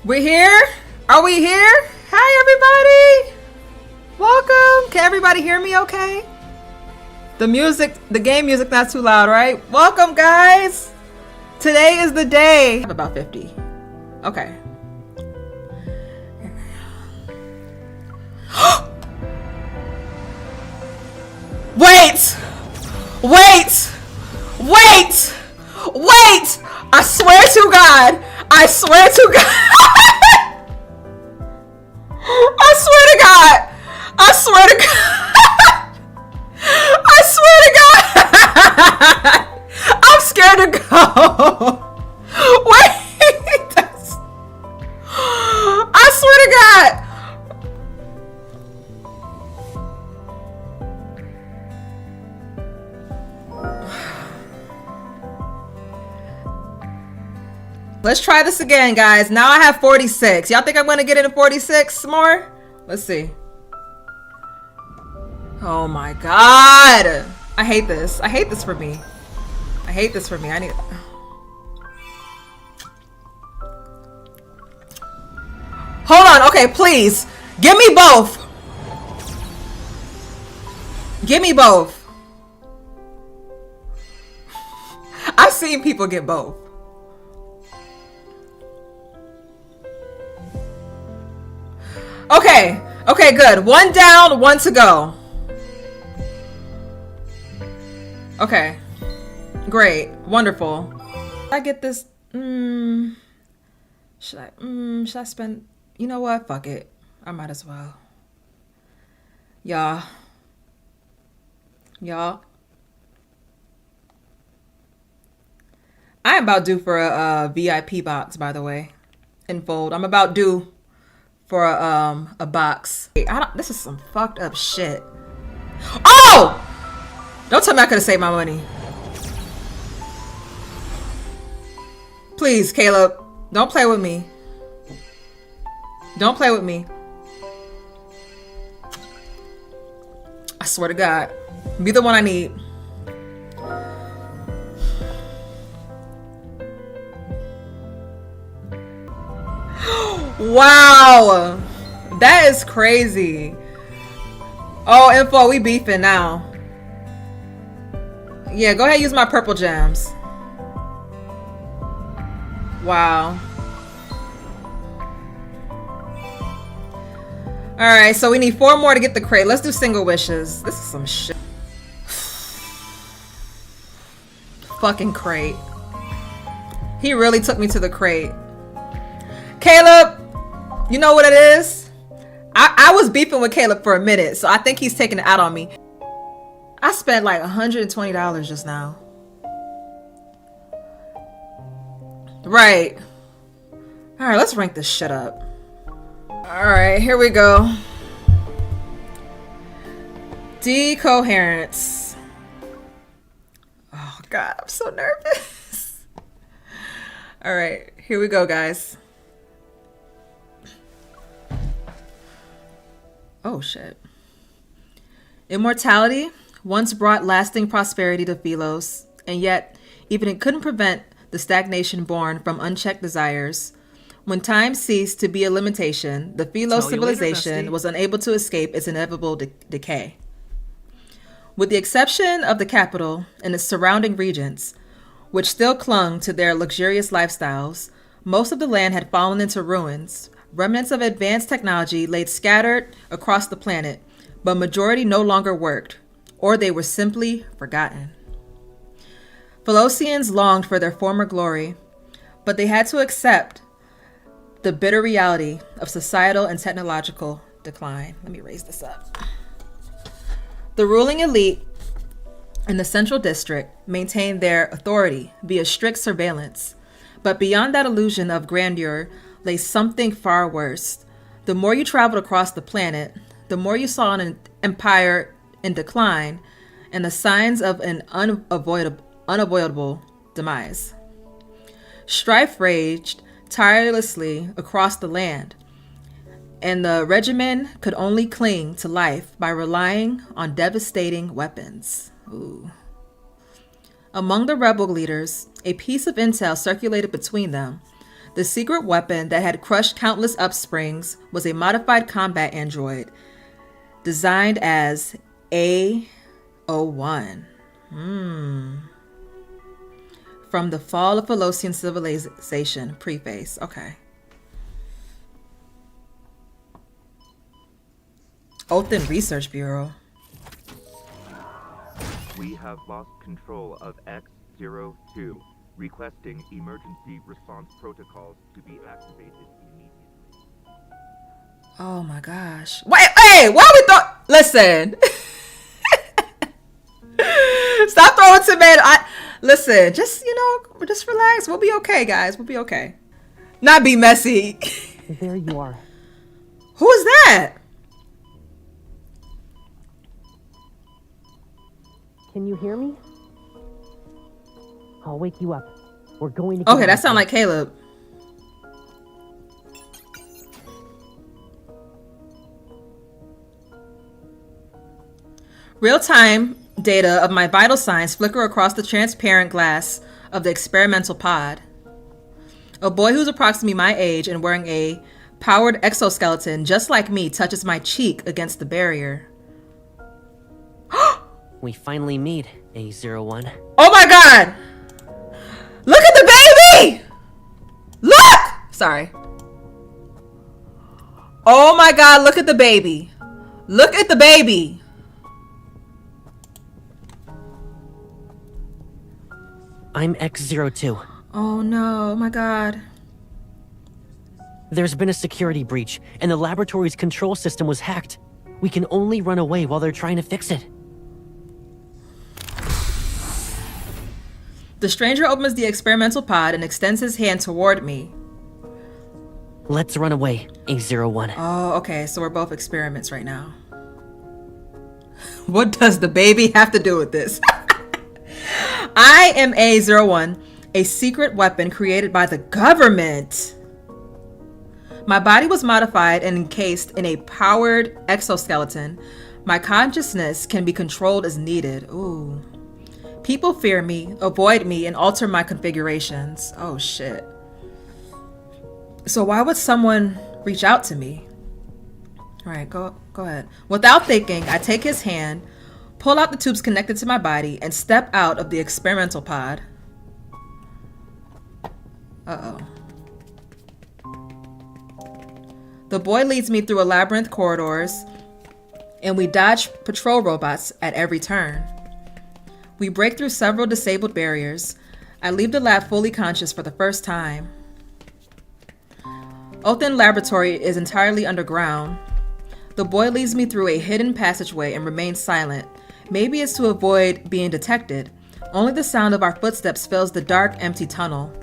We're here? Are we here? Hi, everybody. Welcome. Can everybody hear me okay? The music, the game music not too loud, right? Welcome, guys. Today is the day. I have about 50. Okay. Wait! Wait! Wait! Wait! I swear to God! I swear to God! I swear to God! I swear to God! I swear to God! I'm scared to go! Wait! I swear to God! Let's try this again, guys. Now I have 46. Y'all think I'm gonna get into 46 more? Let's see. Oh my God. I hate this. I hate this for me. I hate this for me. I need... Hold on. Okay, please. Give me both. Give me both. I've seen people get both. Okay. Okay, good. One down, one to go. Okay. Great. Wonderful. I get this. Should I spend? You know what? Fuck it. I might as well. Y'all. I am about due for a VIP box, by the way. Infold. I'm about due for a box. This is some fucked up shit. Oh! Don't tell me I could have saved my money. Please, Caleb. Don't play with me. Don't play with me. I swear to God. Be the one I need. Wow, that is crazy. Oh, Info, we beefing now. Yeah, go ahead and use my purple gems. Wow. All right, so we need 4 more to get the crate. Let's do single wishes. This is some shit. Fucking crate. He really took me to the crate. Caleb, you know what it is? I was beefing with Caleb for a minute, so I think he's taking it out on me. I spent like $120 just now. Right. All right, let's rank this shit up. All right, here we go. Decoherence. Oh God, I'm so nervous. All right, here we go, guys. Oh shit. Immortality once brought lasting prosperity to Philos, and yet even it couldn't prevent the stagnation born from unchecked desires. When time ceased to be a limitation, the Philos civilization was unable to escape its inevitable decay. With the exception of the capital and its surrounding regions, which still clung to their luxurious lifestyles, most of the land had fallen into ruins. Remnants of advanced technology lay scattered across the planet, but majority no longer worked, or they were simply forgotten. Philosians longed for their former glory, but they had to accept the bitter reality of societal and technological decline. Let me raise this up. The ruling elite in the Central District maintained their authority via strict surveillance, but beyond that illusion of grandeur lay something far worse. The more you traveled across the planet, the more you saw an empire in decline and the signs of an unavoidable demise. Strife raged tirelessly across the land, and the regimen could only cling to life by relying on devastating weapons. Ooh. Among the rebel leaders, a piece of intel circulated between them. The secret weapon that had crushed countless upsprings was a modified combat android designed as A01. From the Fall of Philosian Civilization. Preface. Okay. Otome Research Bureau. We have lost control of X02, requesting emergency response protocols to be activated immediately. Oh my gosh. Wait, why we thought? Listen. Stop throwing tomato. Listen, just, just relax. We'll be okay, guys. We'll be okay. Not be messy. There you are. Who is that? Can you hear me? I'll wake you up. We're going to. Okay, that sounds like Caleb. Real-time data of my vital signs flicker across the transparent glass of the experimental pod. A boy who's approximately my age and wearing a powered exoskeleton just like me touches my cheek against the barrier. We finally meet, A01. Oh my god! Look at the baby! Look! Sorry. Oh my god, look at the baby. Look at the baby. I'm X02. Oh no, oh my god. There's been a security breach, and the laboratory's control system was hacked. We can only run away while they're trying to fix it. The stranger opens the experimental pod and extends his hand toward me. Let's run away, A01. Oh, okay, so we're both experiments right now. What does the baby have to do with this? I am A01, a secret weapon created by the government. My body was modified and encased in a powered exoskeleton. My consciousness can be controlled as needed. Ooh. People fear me, avoid me, and alter my configurations. Oh shit. So why would someone reach out to me? All right, go ahead. Without thinking, I take his hand, pull out the tubes connected to my body, and step out of the experimental pod. Uh-oh. The boy leads me through a labyrinth of corridors, and we dodge patrol robots at every turn. We break through several disabled barriers. I leave the lab fully conscious for the first time. Otome Laboratory is entirely underground. The boy leads me through a hidden passageway and remains silent. Maybe it's to avoid being detected. Only the sound of our footsteps fills the dark, empty tunnel.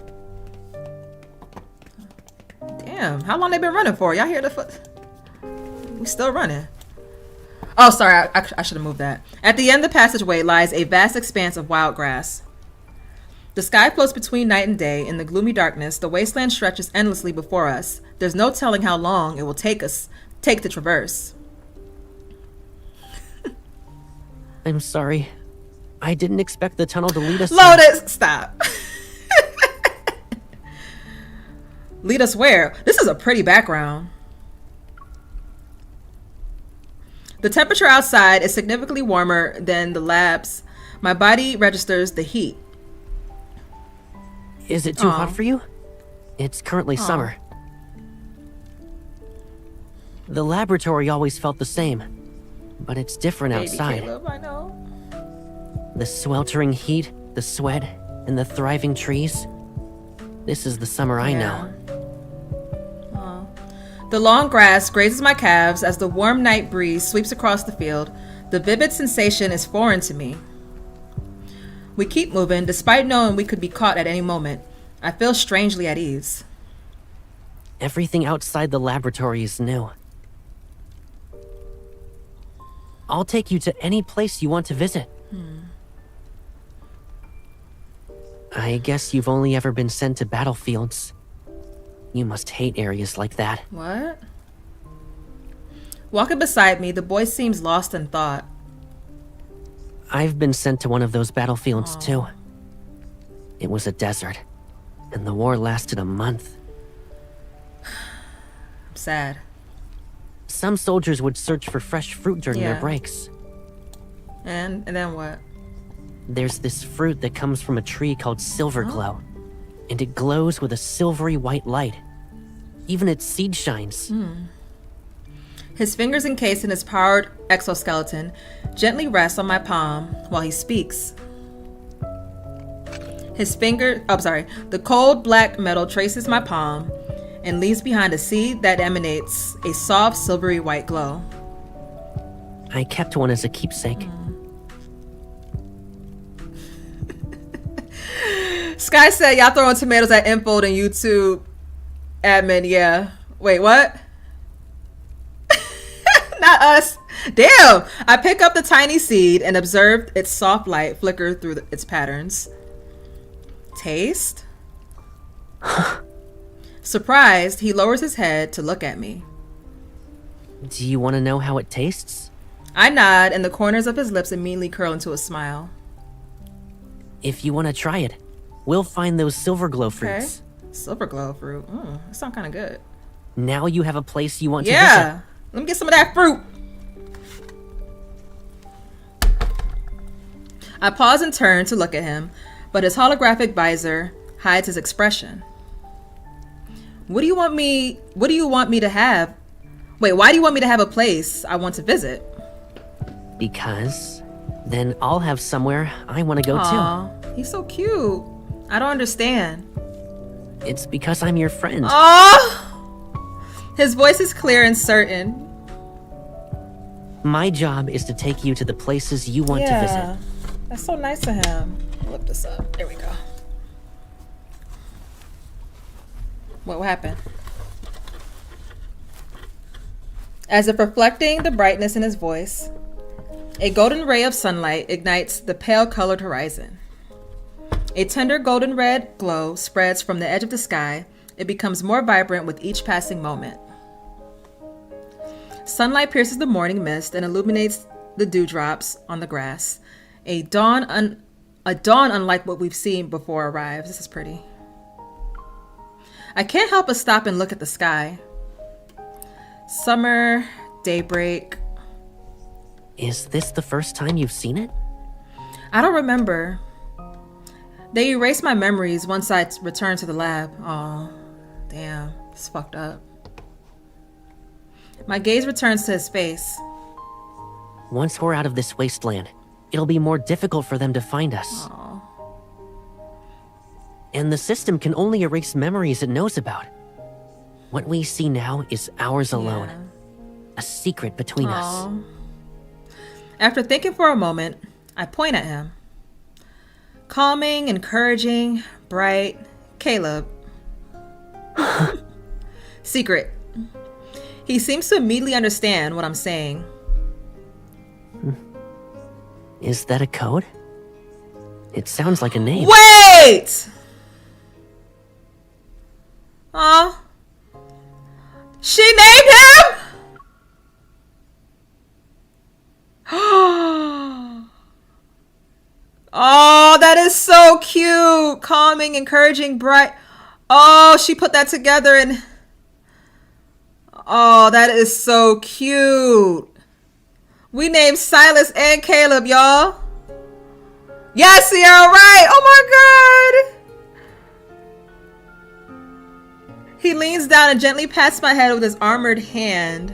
Damn, how long they been running for? Y'all hear the foot? We still running. Oh, sorry, I should have moved that. At the end of the passageway lies a vast expanse of wild grass. The sky floats between night and day. In the gloomy darkness, the wasteland stretches endlessly before us. There's no telling how long it will take to traverse. I'm sorry. I didn't expect the tunnel to lead us. Lotus, stop. Lead us where? This is a pretty background. The temperature outside is significantly warmer than the lab's. My body registers the heat. Is it too hot for you? It's currently summer. The laboratory always felt the same, but it's different outside. Caleb, I know. The sweltering heat, the sweat, and the thriving trees. This is the summer I know. The long grass grazes my calves as the warm night breeze sweeps across the field. The vivid sensation is foreign to me. We keep moving, despite knowing we could be caught at any moment. I feel strangely at ease. Everything outside the laboratory is new. I'll take you to any place you want to visit. I guess you've only ever been sent to battlefields. You must hate areas like that. What? Walking beside me, the boy seems lost in thought. I've been sent to one of those battlefields too. It was a desert, and the war lasted a month. sad. Some soldiers would search for fresh fruit during Yeah. their breaks. And then what? There's this fruit that comes from a tree called silver glow, and it glows with a silvery white light. Even its seed shines. His fingers encased in his powered exoskeleton gently rest on my palm while he speaks. The cold black metal traces my palm and leaves behind a seed that emanates a soft silvery white glow. I kept one as a keepsake. Sky said, y'all throwing tomatoes at Infold and YouTube admin. Yeah. Wait, what? Not us. Damn. I pick up the tiny seed and observe its soft light flicker through its patterns. Taste? Surprised, he lowers his head to look at me. Do you want to know how it tastes? I nod, and the corners of his lips immediately curl into a smile. If you want to try it, we'll find those silver glow fruits. Silver glow fruit. That sounds kind of good. Now you have a place you want to Yeah. visit. Let me get some of that fruit. I pause and turn to look at him, but his holographic visor hides his expression. What do you want me to have? Wait, why do you want me to have a place I want to visit? Because then I'll have somewhere I want to go Aw, he's so cute. I don't understand. to. It's because I'm your friend. Oh! His voice is clear and certain. My job is to take you to the places you want to visit. That's so nice of him. Look this up. There we go. What happened? As if reflecting the brightness in his voice, a golden ray of sunlight ignites the pale-colored horizon. A tender golden red glow spreads from the edge of the sky. It becomes more vibrant with each passing moment. Sunlight pierces the morning mist and illuminates the dewdrops on the grass. A dawn unlike what we've seen before arrives. This is pretty. I can't help but stop and look at the sky. Summer, daybreak. Is this the first time you've seen it? I don't remember. They erased my memories once I returned to the lab. Oh, damn. It's fucked up. My gaze returns to his face. Once we're out of this wasteland, it'll be more difficult for them to find us. Oh. And the system can only erase memories it knows about. What we see now is ours alone. A secret between us. After thinking for a moment, I point at him. Calming, encouraging, bright. Caleb. Secret. He seems to immediately understand what I'm saying. Is that a code? It sounds like a name. Wait! Oh. She named him? Oh, that is so cute. Calming, encouraging, bright. Oh, she put that together and... Oh, that is so cute. We named Sylus and Caleb, y'all. Yes, Sierra, right. Oh my God. He leans down and gently pats my head with his armored hand.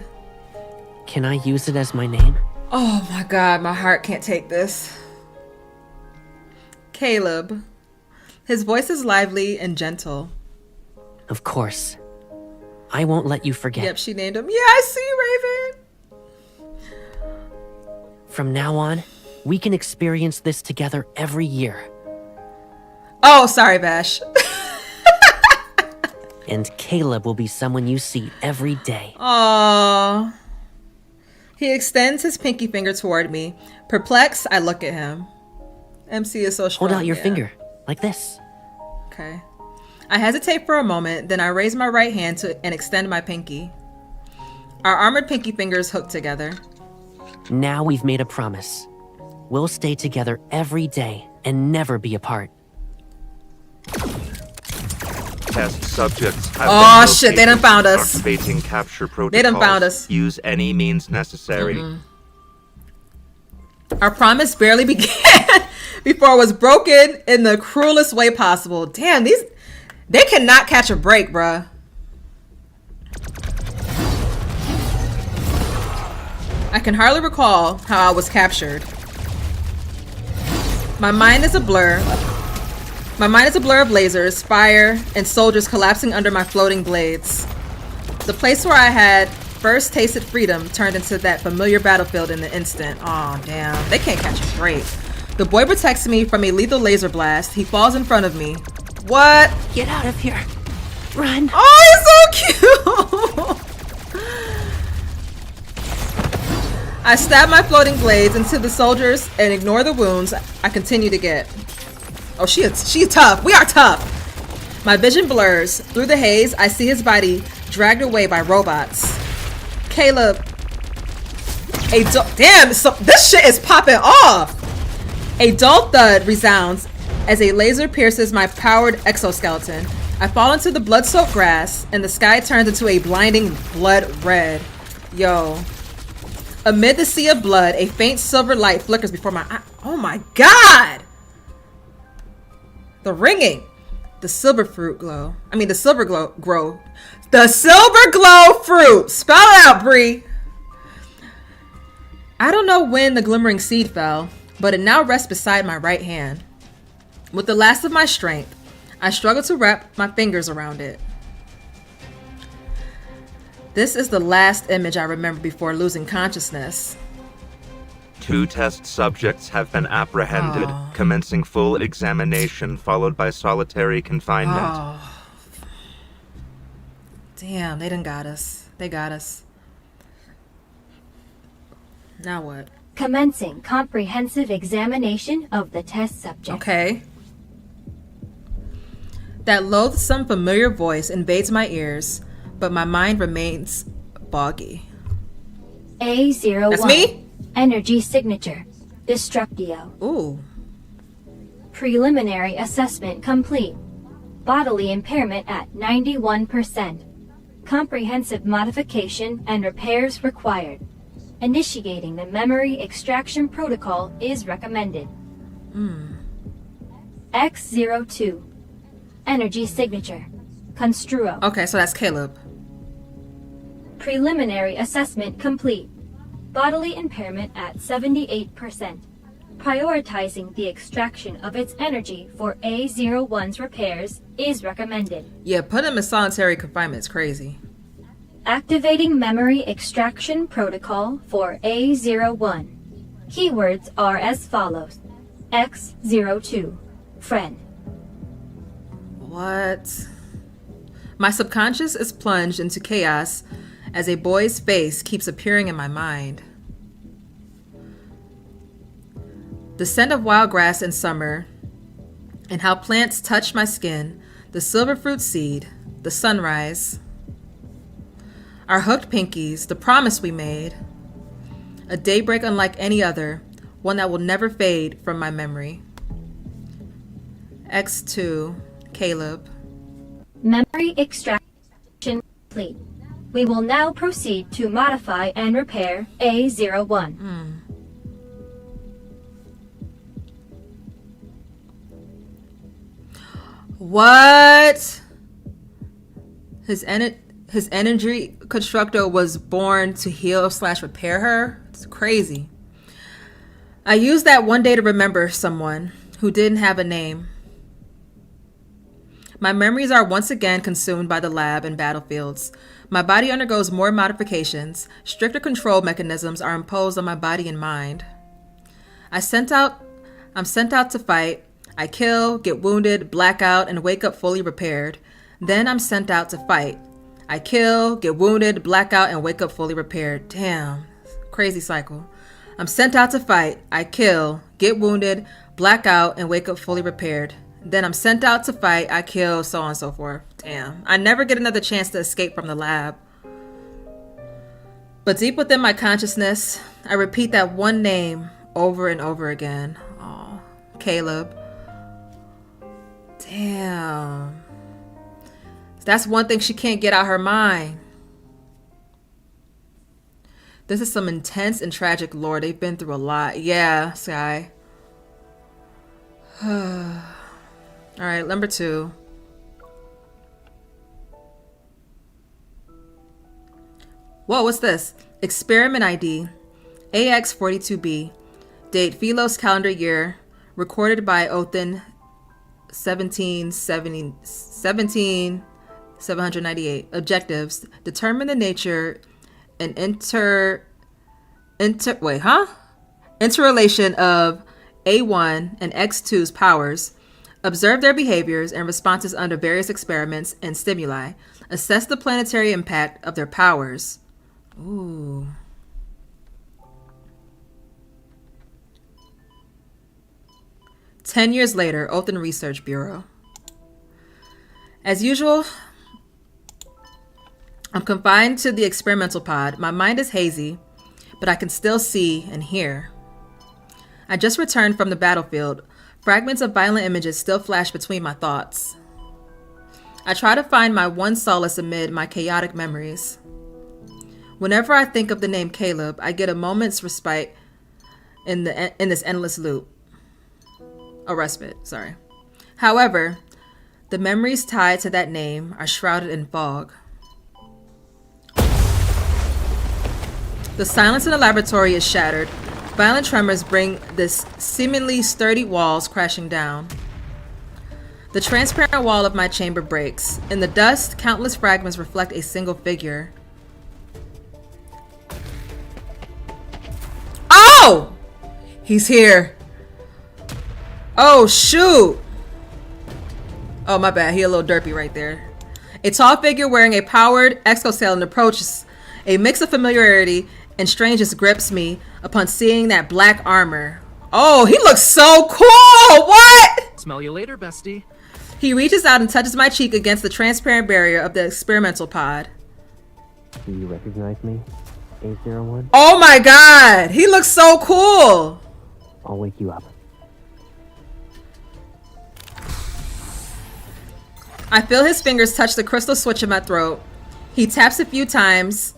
Can I use it as my name? Oh my God, my heart can't take this. Caleb. His voice is lively and gentle. Of course. I won't let you forget. Yep, she named him. Yeah, I see, Raven. From now on, we can experience this together every year. Oh, sorry, Bash. And Caleb will be someone you see every day. Aww. He extends his pinky finger toward me. Perplexed, I look at him. MC is so strong. Hold out your yeah. finger, like this. Okay. I hesitate for a moment, then I raise my right hand and extend my pinky. Our armored pinky fingers hook together. Now we've made a promise. We'll stay together every day and never be apart. Test subjects have Oh, been shit, they done located. found us. Activating capture protocols. They done found us. Use any means necessary. Our promise barely began before it was broken in the cruelest way possible. Damn, they cannot catch a break, bruh. I can hardly recall how I was captured. My mind is a blur. My mind is a blur of lasers, fire, and soldiers collapsing under my floating blades. The place where I had first tasted freedom turned into that familiar battlefield in an instant. Aw, damn. They can't catch a break. The boy protects me from a lethal laser blast. He falls in front of me. What? Get out of here. Run. Oh, he's so cute! I stab my floating blades into the soldiers and ignore the wounds I continue to get. Oh, she's tough. We are tough. My vision blurs. Through the haze, I see his body dragged away by robots. Caleb. Damn, so this shit is popping off. A dull thud resounds as a laser pierces my powered exoskeleton. I fall into the blood-soaked grass, and the sky turns into a blinding blood red. Yo. Amid the sea of blood, a faint silver light flickers before my eye. Oh my god! The ringing. The silver fruit glow. I mean, the silver glow grow. The silver glow fruit! Spell it out, Bree! I don't know when the glimmering seed fell, but it now rests beside my right hand. With the last of my strength, I struggle to wrap my fingers around it. This is the last image I remember before losing consciousness. 2 test subjects have been apprehended, commencing full examination followed by solitary confinement. Oh. Damn, they done got us. They got us. Now what? Commencing comprehensive examination of the test subject. Okay. That loathsome familiar voice invades my ears, but my mind remains foggy. A01. That's me? Energy signature. Destructio. Ooh. Preliminary assessment complete. Bodily impairment at 91%. Comprehensive modification and repairs required. Initiating the memory extraction protocol is recommended. X02. Energy signature. Construo. Okay, so that's Caleb. Preliminary assessment complete. Bodily impairment at 78%. Prioritizing the extraction of its energy for A01's repairs is recommended. Yeah, put him in solitary confinement is crazy. Activating memory extraction protocol for A01. Keywords are as follows. X02. Friend. What? My subconscious is plunged into chaos as a boy's face keeps appearing in my mind. The scent of wild grass in summer, and how plants touch my skin, the silver fruit seed, the sunrise, our hooked pinkies, the promise we made, a daybreak unlike any other, one that will never fade from my memory. X2, Caleb. Memory extraction complete. We will now proceed to modify and repair A01. What? His energy constructor was born to heal / repair her? It's crazy. I used that one day to remember someone who didn't have a name. My memories are once again consumed by the lab and battlefields. My body undergoes more modifications. Stricter control mechanisms are imposed on my body and mind. I'm sent out to fight. I kill, get wounded, black out, and wake up fully repaired. Then I'm sent out to fight. I kill, get wounded, black out, and wake up fully repaired. Damn, crazy cycle. I'm sent out to fight. I kill, get wounded, black out, and wake up fully repaired. Then I'm sent out to fight. I kill, so on and so forth. Damn, I never get another chance to escape from the lab. But deep within my consciousness, I repeat that one name over and over again. Oh, Caleb. Damn. That's one thing she can't get out her mind. This is some intense and tragic lore. They've been through a lot. Yeah, Sky. Alright, number 2. Whoa, what's this? Experiment ID. AX42B. Date Philos calendar year. Recorded by Otome 1798. Objectives. Determine the nature and interrelation of A1 and X2's powers. Observe their behaviors and responses under various experiments and stimuli. Assess the planetary impact of their powers. Ooh. "10 years later, Otome Research Bureau. As usual, I'm confined to the experimental pod. My mind is hazy, but I can still see and hear. I just returned from the battlefield. Fragments of violent images still flash between my thoughts. I try to find my one solace amid my chaotic memories. Whenever I think of the name Caleb, I get a moment's respite in this endless loop. A respite, sorry. However, the memories tied to that name are shrouded in fog. The silence in the laboratory is shattered. Violent tremors bring this seemingly sturdy walls crashing down. The transparent wall of my chamber breaks. In the dust, countless fragments reflect a single figure. Oh! He's here. Oh, shoot. Oh, my bad. He a little derpy right there. A tall figure wearing a powered exoskeleton approaches. A mix of familiarity and strangeness grips me upon seeing that black armor. Oh, he looks so cool! What? Smell you later, bestie. He reaches out and touches my cheek against the transparent barrier of the experimental pod. Do you recognize me, A01? Oh my god! He looks so cool! I'll wake you up. I feel his fingers touch the crystal switch in my throat. He taps a few times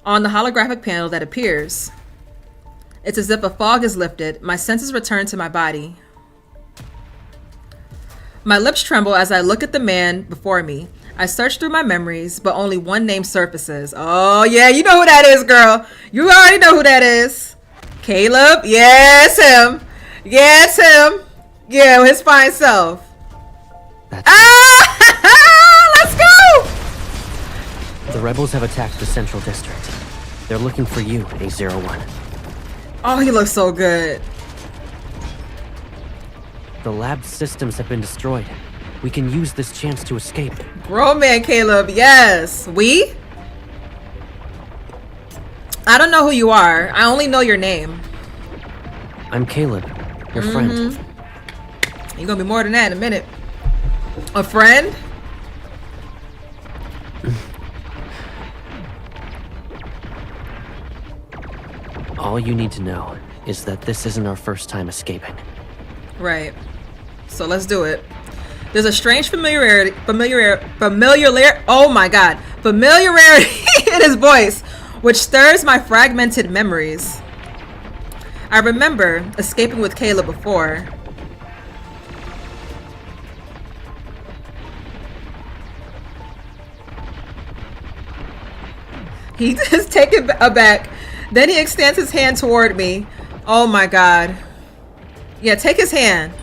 on the holographic panel that appears. It's as if a fog is lifted. My senses return to my body. My lips tremble as I look at the man before me. I search through my memories, but only one name surfaces. Oh yeah, you know who that is, girl. You already know who that is. Caleb. Yes, him. Yes, him. Yeah, his fine self. That's Let's go! The rebels have attacked the central district. They're looking for you, A01. Oh, he looks so good. The lab systems have been destroyed. We can use this chance to escape. Grown man Caleb, yes. We? I don't know who you are. I only know your name. I'm Caleb, your friend. You're gonna be more than that in a minute. A friend? All you need to know is that this isn't our first time escaping. Right. So let's do it. There's a strange familiarity in his voice, which stirs my fragmented memories. I remember escaping with Caleb before. He is taken aback. Then he extends his hand toward me. Oh my god. Yeah, take his hand.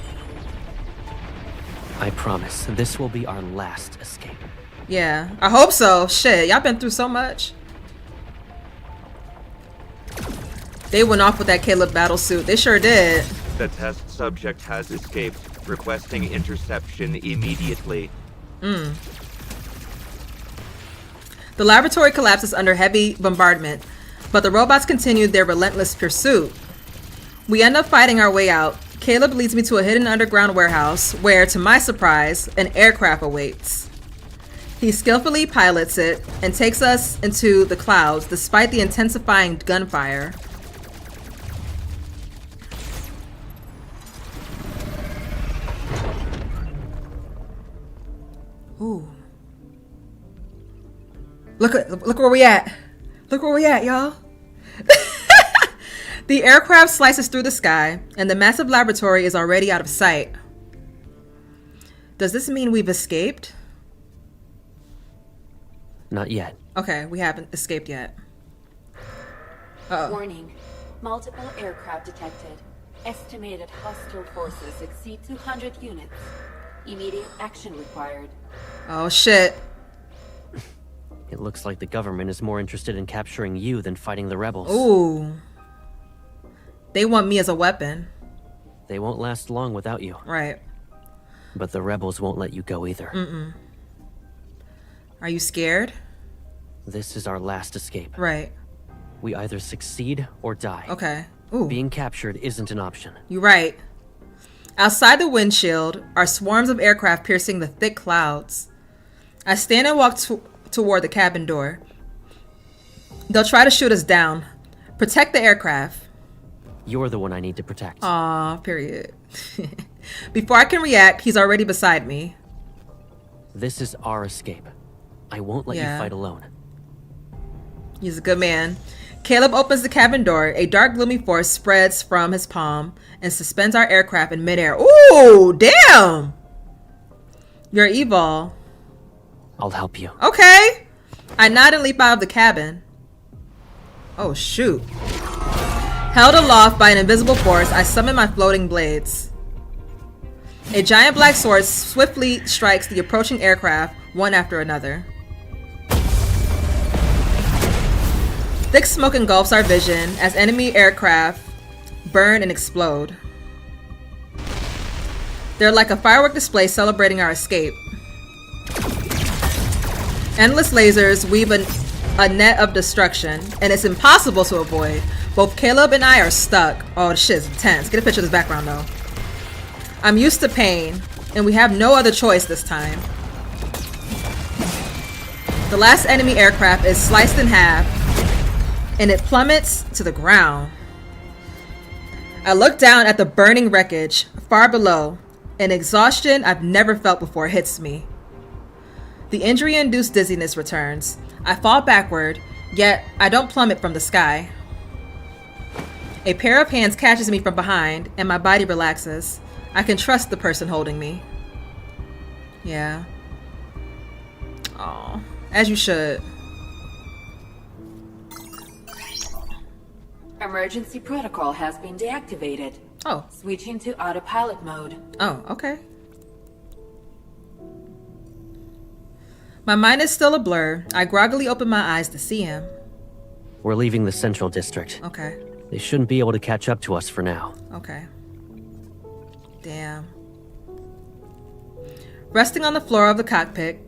I promise, this will be our last escape. Yeah, I hope so. Shit, y'all been through so much. They went off with that Caleb battle suit. They sure did. The test subject has escaped, requesting interception immediately. The laboratory collapses under heavy bombardment, but the robots continued their relentless pursuit. We end up fighting our way out. Caleb leads me to a hidden underground warehouse where, to my surprise, an aircraft awaits. He skillfully pilots it and takes us into the clouds despite the intensifying gunfire. Ooh. Look where we at. Look where we at, y'all. The aircraft slices through the sky, and the massive laboratory is already out of sight. Does this mean we've escaped? Not yet. Okay, we haven't escaped yet. Uh-oh. Warning. Multiple aircraft detected. Estimated hostile forces exceed 200 units. Immediate action required. Oh, shit. It looks like the government is more interested in capturing you than fighting the rebels. Ooh. They want me as a weapon. They won't last long without you. Right. But the rebels won't let you go either. Mm-mm. Are you scared? This is our last escape. Right. We either succeed or die. Okay. Ooh. Being captured isn't an option. You're right. Outside the windshield are swarms of aircraft piercing the thick clouds. I stand and walk toward the cabin door. They'll try to shoot us down. Protect the aircraft. You're the one I need to protect. Aw, period. Before I can react, he's already beside me. This is our escape. I won't let you fight alone. He's a good man. Caleb opens the cabin door. A dark, gloomy force spreads from his palm and suspends our aircraft in midair. Ooh, damn! You're evil. I'll help you. Okay. I nod and leap out of the cabin. Oh, shoot. Held aloft by an invisible force, I summon my floating blades. A giant black sword swiftly strikes the approaching aircraft, one after another. Thick smoke engulfs our vision as enemy aircraft burn and explode. They're like a firework display celebrating our escape. Endless lasers weave a net of destruction, and it's impossible to avoid. Both Caleb and I are stuck. Oh, this shit is intense. Get a picture of this background, though. I'm used to pain, and we have no other choice this time. The last enemy aircraft is sliced in half, and it plummets to the ground. I look down at the burning wreckage far below. An exhaustion I've never felt before hits me. The injury-induced dizziness returns. I fall backward, yet I don't plummet from the sky. A pair of hands catches me from behind, and my body relaxes. I can trust the person holding me. Yeah. Aw. As you should. Emergency protocol has been deactivated. Oh. Switching to autopilot mode. Oh, okay. My mind is still a blur. I groggily open my eyes to see him. We're leaving the central district. Okay. They shouldn't be able to catch up to us for now. Okay. Damn. Resting on the floor of the cockpit,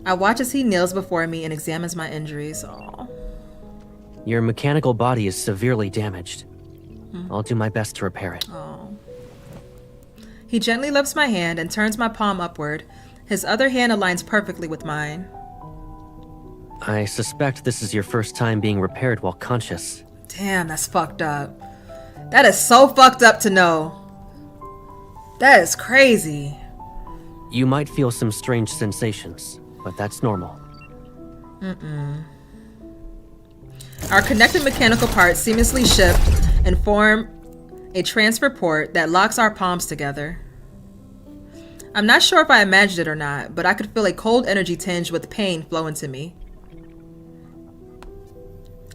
I watch as he kneels before me and examines my injuries. Aww. Your mechanical body is severely damaged. I'll do my best to repair it. Aww. He gently lifts my hand and turns my palm upward. His other hand aligns perfectly with mine. I suspect this is your first time being repaired while conscious. Damn, that's fucked up. That is so fucked up to know. That is crazy. You might feel some strange sensations, but that's normal. Our connected mechanical parts seamlessly shift and form a transfer port that locks our palms together. I'm not sure if I imagined it or not, but I could feel a cold energy tinged with pain flow into me.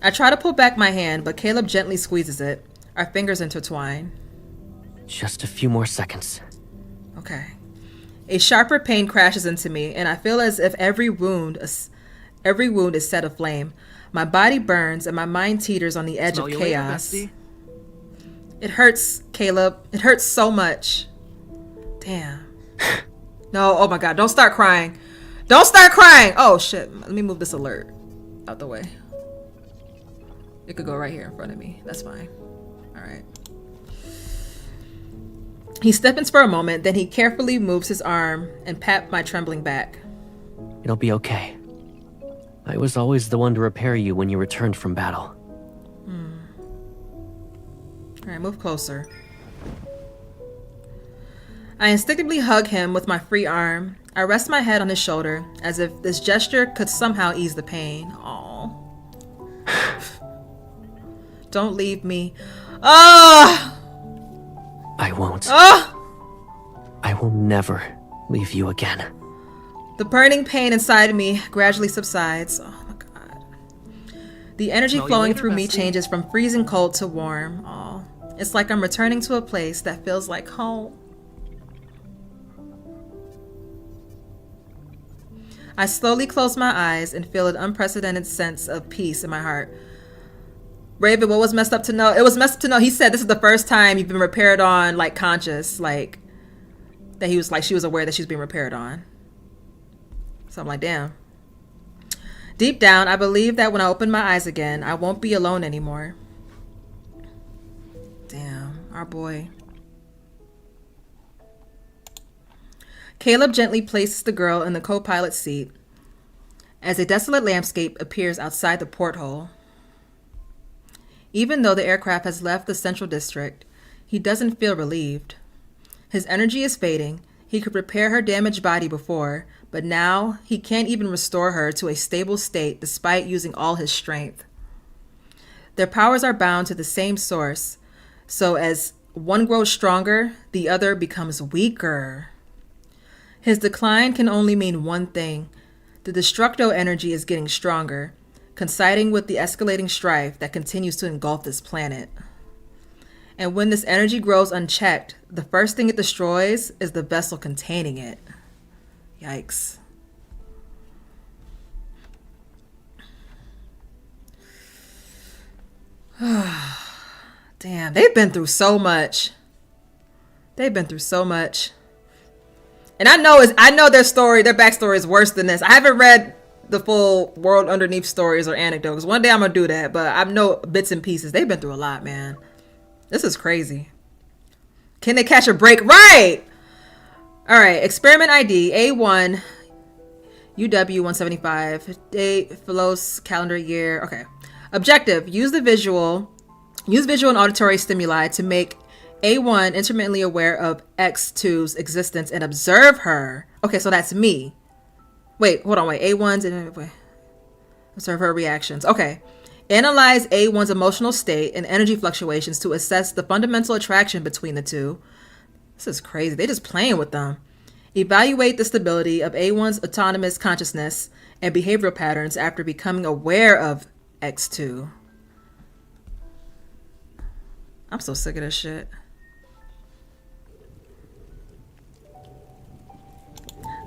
I try to pull back my hand, but Caleb gently squeezes it. Our fingers intertwine. Just a few more seconds. Okay. A sharper pain crashes into me, and I feel as if every wound is set aflame. My body burns, and my mind teeters on the edge of chaos. It hurts, Caleb. It hurts so much. Damn. No, oh my god, don't start crying. Don't start crying! Oh shit, let me move this alert out the way. It could go right here in front of me. That's fine. Alright. He stiffens for a moment, then he carefully moves his arm and pats my trembling back. It'll be okay. I was always the one to repair you when you returned from battle. Alright, move closer. I instinctively hug him with my free arm. I rest my head on his shoulder, as if this gesture could somehow ease the pain. Aww. Don't leave me. Ah! I won't. Ah! I will never leave you again. The burning pain inside of me gradually subsides. Oh my god. The energy Smell you flowing later, through me bestie. changes from freezing cold to warm. Oh, it's like I'm returning to a place that feels like home. I slowly close my eyes and feel an unprecedented sense of peace in my heart. Raven, what was messed up to know? It was messed up to know. He said this is the first time you've been repaired on, like, conscious. Like, that he was like, she was aware that she was being repaired on. So I'm like, damn. Deep down, I believe that when I open my eyes again, I won't be alone anymore. Damn, our boy. Caleb gently places the girl in the co-pilot seat as a desolate landscape appears outside the porthole. Even though the aircraft has left the central district, he doesn't feel relieved. His energy is fading. He could repair her damaged body before, but now he can't even restore her to a stable state despite using all his strength. Their powers are bound to the same source, so as one grows stronger, the other becomes weaker. His decline can only mean one thing. The Destructo energy is getting stronger, coinciding with the escalating strife that continues to engulf this planet. And when this energy grows unchecked, the first thing it destroys is the vessel containing it. Yikes. Damn, they've been through so much. They've been through so much. And I know their story, their backstory is worse than this. I haven't read the full World Underneath stories or anecdotes. One day I'm gonna do that, but I know bits and pieces. They've been through a lot, man. This is crazy. Can they catch a break? Right! Alright, experiment ID A1 UW 175. Date, Philos, calendar year. Okay. Objective, use visual and auditory stimuli to make A1 intermittently aware of X2's existence and observe her. Okay, so that's me. Wait, hold on, wait. A1's observe her reactions. Okay. Analyze A1's emotional state and energy fluctuations to assess the fundamental attraction between the two. This is crazy. They're just playing with them. Evaluate the stability of A1's autonomous consciousness and behavioral patterns after becoming aware of X2. I'm so sick of this shit.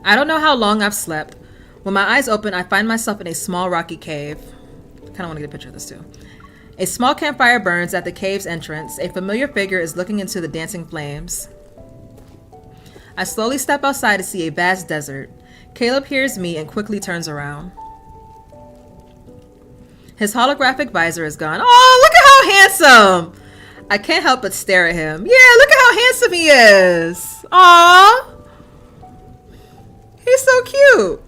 I don't know how long I've slept. When my eyes open, I find myself in a small rocky cave. I kind of want to get a picture of this too. A small campfire burns at the cave's entrance. A familiar figure is looking into the dancing flames. I slowly step outside to see a vast desert. Caleb hears me and quickly turns around. His holographic visor is gone. Oh, look at how handsome! I can't help but stare at him. Yeah, look at how handsome he is. Aww. He's so cute.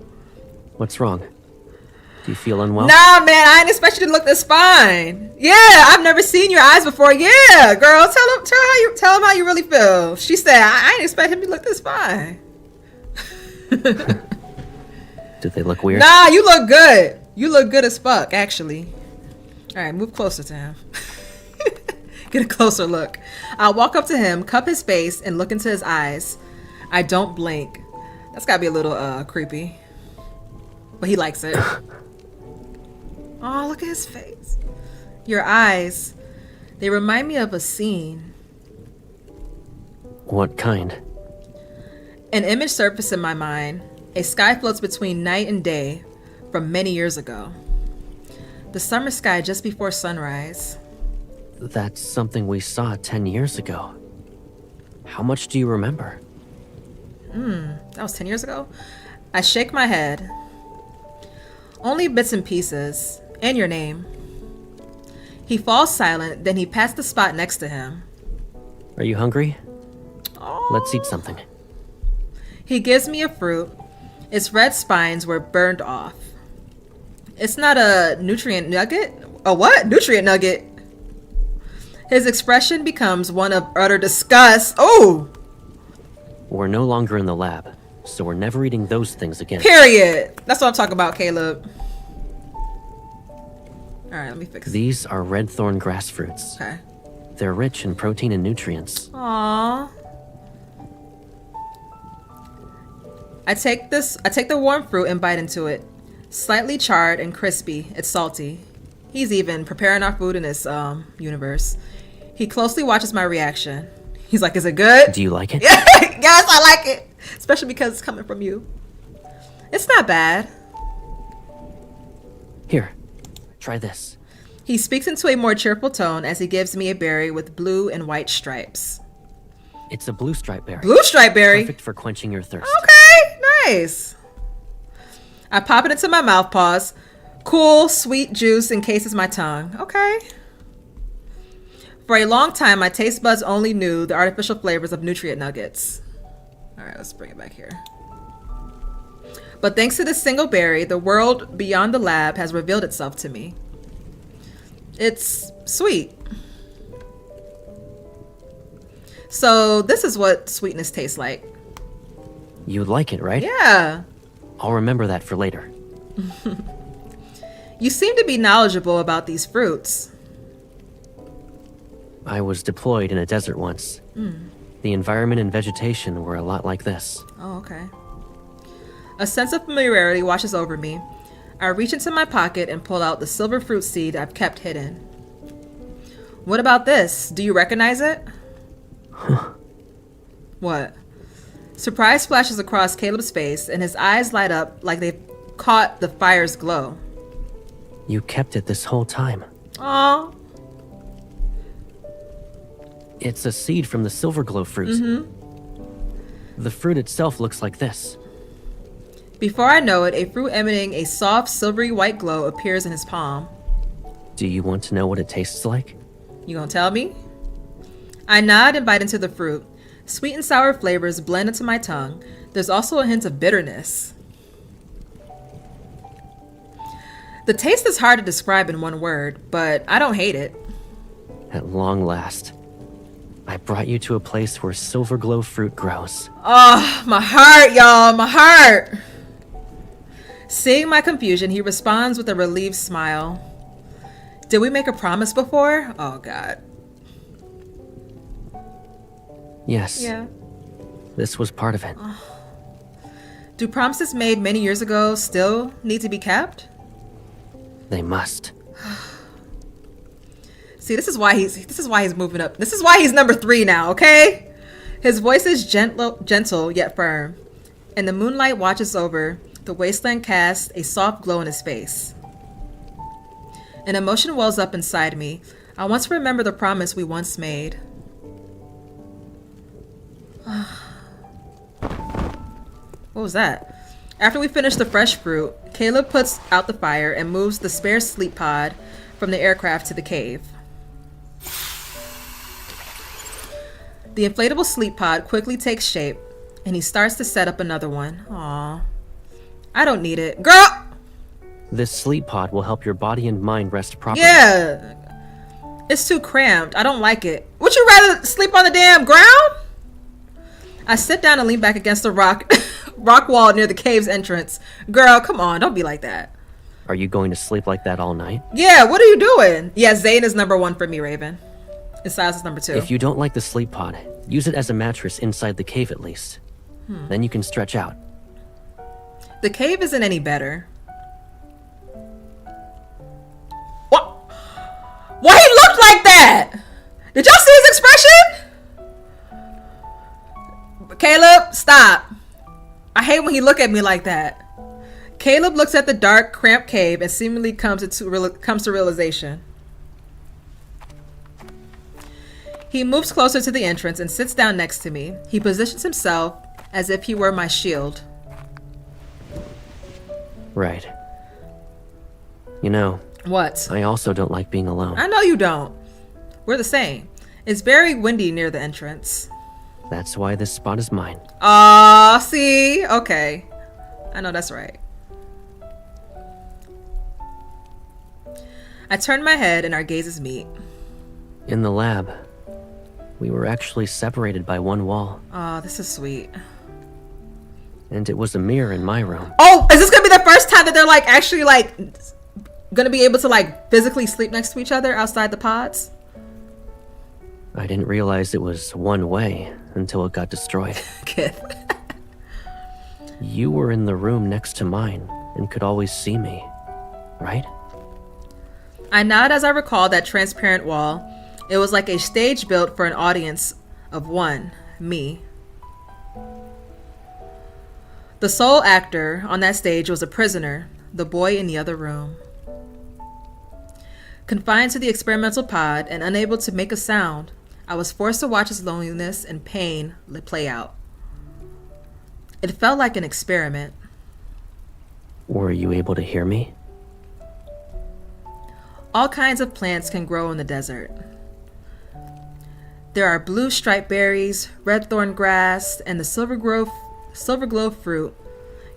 What's wrong? Do you feel unwell? Nah, man, I didn't expect you to look this fine. Yeah, I've never seen your eyes before. Yeah, girl, tell him how you really feel. She said, I didn't expect him to look this fine. Do they look weird? Nah, you look good. You look good as fuck, actually. All right, move closer to him. Get a closer look. I'll walk up to him, cup his face, and look into his eyes. I don't blink. That's gotta be a little creepy. But he likes it. Oh, look at his face. Your eyes. They remind me of a scene. What kind? An image surfaced in my mind. A sky floats between night and day from many years ago. The summer sky just before sunrise. That's something we saw 10 years ago. How much do you remember? That was 10 years ago? I shake my head. Only bits and pieces. And your name. He falls silent, then he pats the spot next to him. Are you hungry? Oh. Let's eat something. He gives me a fruit. Its red spines were burned off. It's not a nutrient nugget? A what? Nutrient nugget. His expression becomes one of utter disgust. Oh! We're no longer in the lab. so we're never eating those things again. Period. That's what I'm talking about, Caleb. Alright, let me fix it. These are red thorn grass fruits. Okay. They're rich in protein and nutrients. Aww. I take the warm fruit and bite into it. Slightly charred and crispy. It's salty. He's even preparing our food in this universe. He closely watches my reaction. He's like, is it good? Do you like it? Yes, I like it. Especially because it's coming from you. It's not bad. Here, try this. He speaks into a more cheerful tone as he gives me a berry with blue and white stripes. It's a blue stripe berry. Blue stripe berry? Perfect for quenching your thirst. Okay, nice. I pop it into my mouth, pause. Cool, sweet juice encases my tongue. Okay. For a long time, my taste buds only knew the artificial flavors of nutrient nuggets. All right, let's bring it back here. But thanks to this single berry, the world beyond the lab has revealed itself to me. It's sweet. So this is what sweetness tastes like. You like it, right? Yeah. I'll remember that for later. You seem to be knowledgeable about these fruits. I was deployed in a desert once. The environment and vegetation were a lot like this. Oh, okay. A sense of familiarity washes over me. I reach into my pocket and pull out the silver fruit seed I've kept hidden. What about this? Do you recognize it? What? Surprise flashes across Caleb's face, and his eyes light up like they've caught the fire's glow. You kept it this whole time. Aww. It's a seed from the silver glow fruit. The fruit itself looks like this. Before I know it, a fruit emitting a soft, silvery white glow appears in his palm. Do you want to know what it tastes like? You gonna tell me? I nod and bite into the fruit. Sweet and sour flavors blend into my tongue. There's also a hint of bitterness. The taste is hard to describe in one word, but I don't hate it. At long last, I brought you to a place where silver glow fruit grows. Oh, my heart, y'all, my heart. Seeing my confusion, he responds with a relieved smile. Did we make a promise before? Oh, God. Yes. Yeah. This was part of it. Do promises made many years ago still need to be kept? They must. See, this is why he's moving up. This is why he's number 3 now, okay? His voice is gentle yet firm, and the moonlight watches over the wasteland, casts a soft glow in his face. An emotion wells up inside me. I want to remember the promise we once made. What was that? After we finish the fresh fruit, Caleb puts out the fire and moves the spare sleep pod from the aircraft to the cave. The inflatable sleep pod quickly takes shape, and he starts to set up another one. Aww. I don't need it. Girl! This sleep pod will help your body and mind rest properly. Yeah! It's too cramped. I don't like it. Would you rather sleep on the damn ground? I sit down and lean back against the rock wall near the cave's entrance. Girl, come on. Don't be like that. Are you going to sleep like that all night? Yeah, what are you doing? Yeah, Zayne is number 1 for me, Raven. And Sylus is number 2. If you don't like the sleep pod, use it as a mattress inside the cave at least. Then you can stretch out. The cave isn't any better. What? Why he looked like that? Did y'all see his expression? Caleb, stop. I hate when he look at me like that. Caleb looks at the dark, cramped cave and seemingly comes to realization. He moves closer to the entrance and sits down next to me. He positions himself as if he were my shield. Right. You know, What? I also don't like being alone. I know you don't. We're the same. It's very windy near the entrance. That's why this spot is mine. Aw, see? Okay. I know that's right. I turn my head and our gazes meet. In the lab, we were actually separated by one wall. Aw, this is sweet. And it was a mirror in my room. Oh, is this gonna be the first time that they're like actually like gonna be able to like physically sleep next to each other outside the pods? I didn't realize it was one way until it got destroyed. Kith. You were in the room next to mine and could always see me, right? I nod as I recall that transparent wall. It was like a stage built for an audience of one, me. The sole actor on that stage was a prisoner, the boy in the other room. Confined to the experimental pod and unable to make a sound, I was forced to watch his loneliness and pain play out. It felt like an experiment. Were you able to hear me? All kinds of plants can grow in the desert. There are blue striped berries, red thorn grass, and the silver glow fruit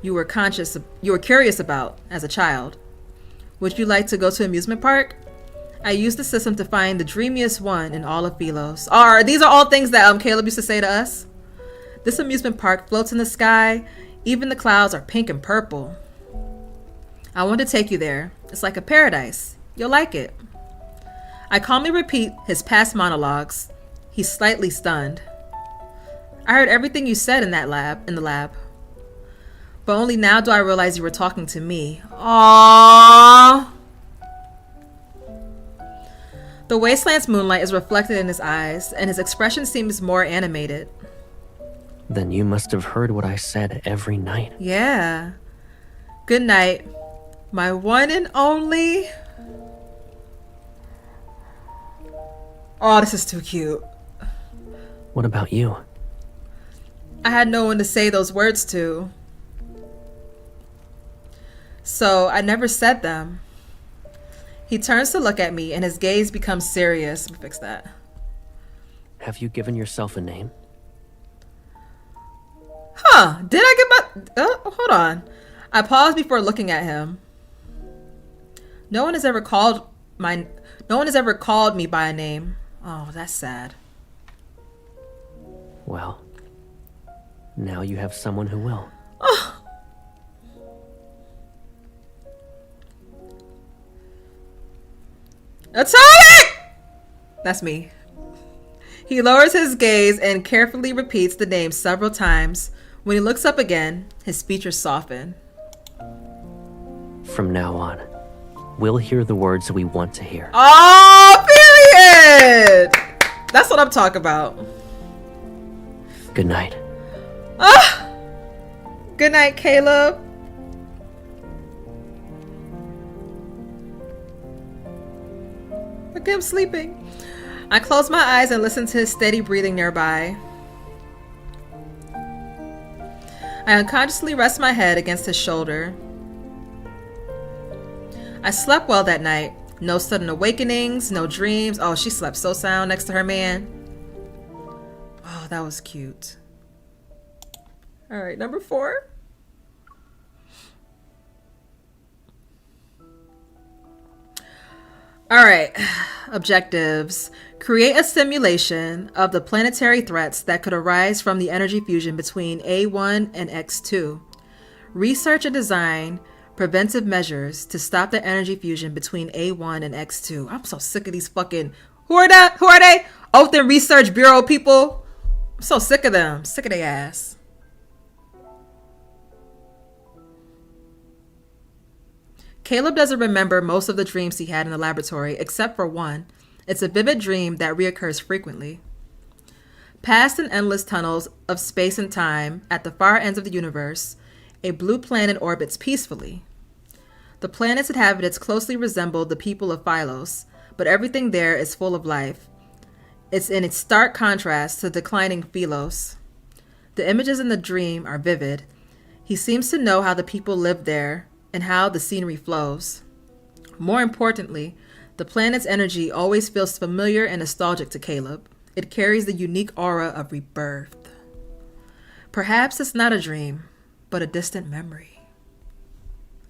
you were curious about as a child. Would you like to go to an amusement park? I used the system to find the dreamiest one in all of Philos. These are all things that Caleb used to say to us. This amusement park floats in the sky. Even the clouds are pink and purple. I want to take you there. It's like a paradise. You'll like it. I calmly repeat his past monologues. He's slightly stunned. I heard everything you said in the lab. But only now do I realize you were talking to me. Aww. The wasteland's moonlight is reflected in his eyes, and his expression seems more animated. Then you must have heard what I said every night. Yeah. Good night, my one and only. Oh, this is too cute. What about you? I had no one to say those words to. So I never said them. He turns to look at me and his gaze becomes serious. Let me fix that. Have you given yourself a name? Huh, did I get my... hold on. I paused before looking at him. No one has ever called me by a name. Oh, that's sad. Well, now you have someone who will. Oh. Otome! That's me. He lowers his gaze and carefully repeats the name several times. When he looks up again, his features soften. From now on, we'll hear the words we want to hear. Oh, period! That's what I'm talking about. Good night. Ah! Good night, Caleb. Look at him sleeping. I close my eyes and listen to his steady breathing nearby. I unconsciously rest my head against his shoulder. I slept well that night. No sudden awakenings, no dreams. Oh, she slept so sound next to her man. Oh, that was cute. All right, number 4. All right, objectives. Create a simulation of the planetary threats that could arise from the energy fusion between A1 and X2. Research and design preventive measures to stop the energy fusion between A1 and X2. I'm so sick of these fucking... Who are they? Oath Research Bureau people. I'm so sick of them. Sick of their ass. Caleb doesn't remember most of the dreams he had in the laboratory, except for one. It's a vivid dream that reoccurs frequently. Past in endless tunnels of space and time, at the far ends of the universe, a blue planet orbits peacefully. The planet's inhabitants closely resemble the people of Philos, but everything there is full of life. It's in its stark contrast to declining Philos. The images in the dream are vivid. He seems to know how the people live there and how the scenery flows. More importantly, the planet's energy always feels familiar and nostalgic to Caleb. It carries the unique aura of rebirth. Perhaps it's not a dream, but a distant memory.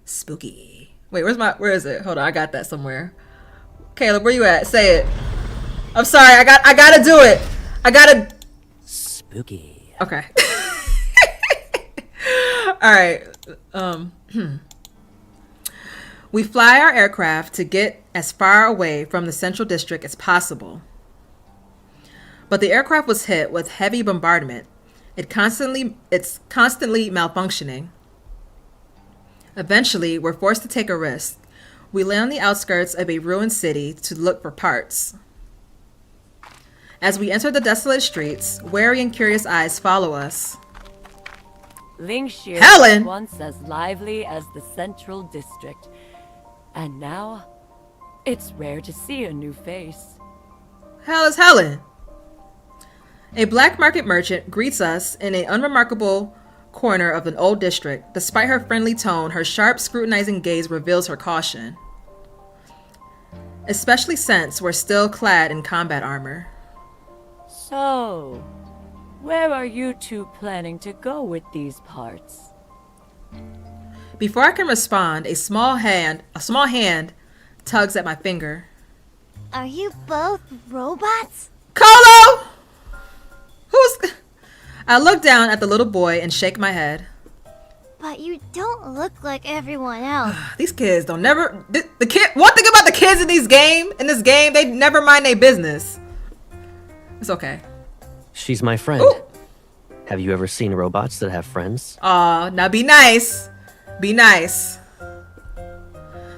Spooky. Wait, where is it? Hold on, I got that somewhere. Caleb, where you at? Say it. I'm sorry, I gotta do it. Spooky. Okay. right. We fly our aircraft to get as far away from the central district as possible. But the aircraft was hit with heavy bombardment. It's constantly malfunctioning. Eventually, we're forced to take a risk. We lay on the outskirts of a ruined city to look for parts. As we enter the desolate streets, wary and curious eyes follow us. Lingshir Helen! was once as lively as the central district. And now, it's rare to see a new face. Hell is Helen? A black market merchant greets us in an unremarkable corner of an old district. Despite her friendly tone, her sharp, scrutinizing gaze reveals her caution. Especially since we're still clad in combat armor. So, where are you two planning to go with these parts? Before I can respond, a small hand tugs at my finger. Are you both robots? Colo! I look down at the little boy and shake my head. But you don't look like everyone else. These kids don't never... The kid. One thing about the kids in this game, they never mind their business. It's okay. She's my friend. Ooh. Have you ever seen robots that have friends? Aw, now be nice. Be nice.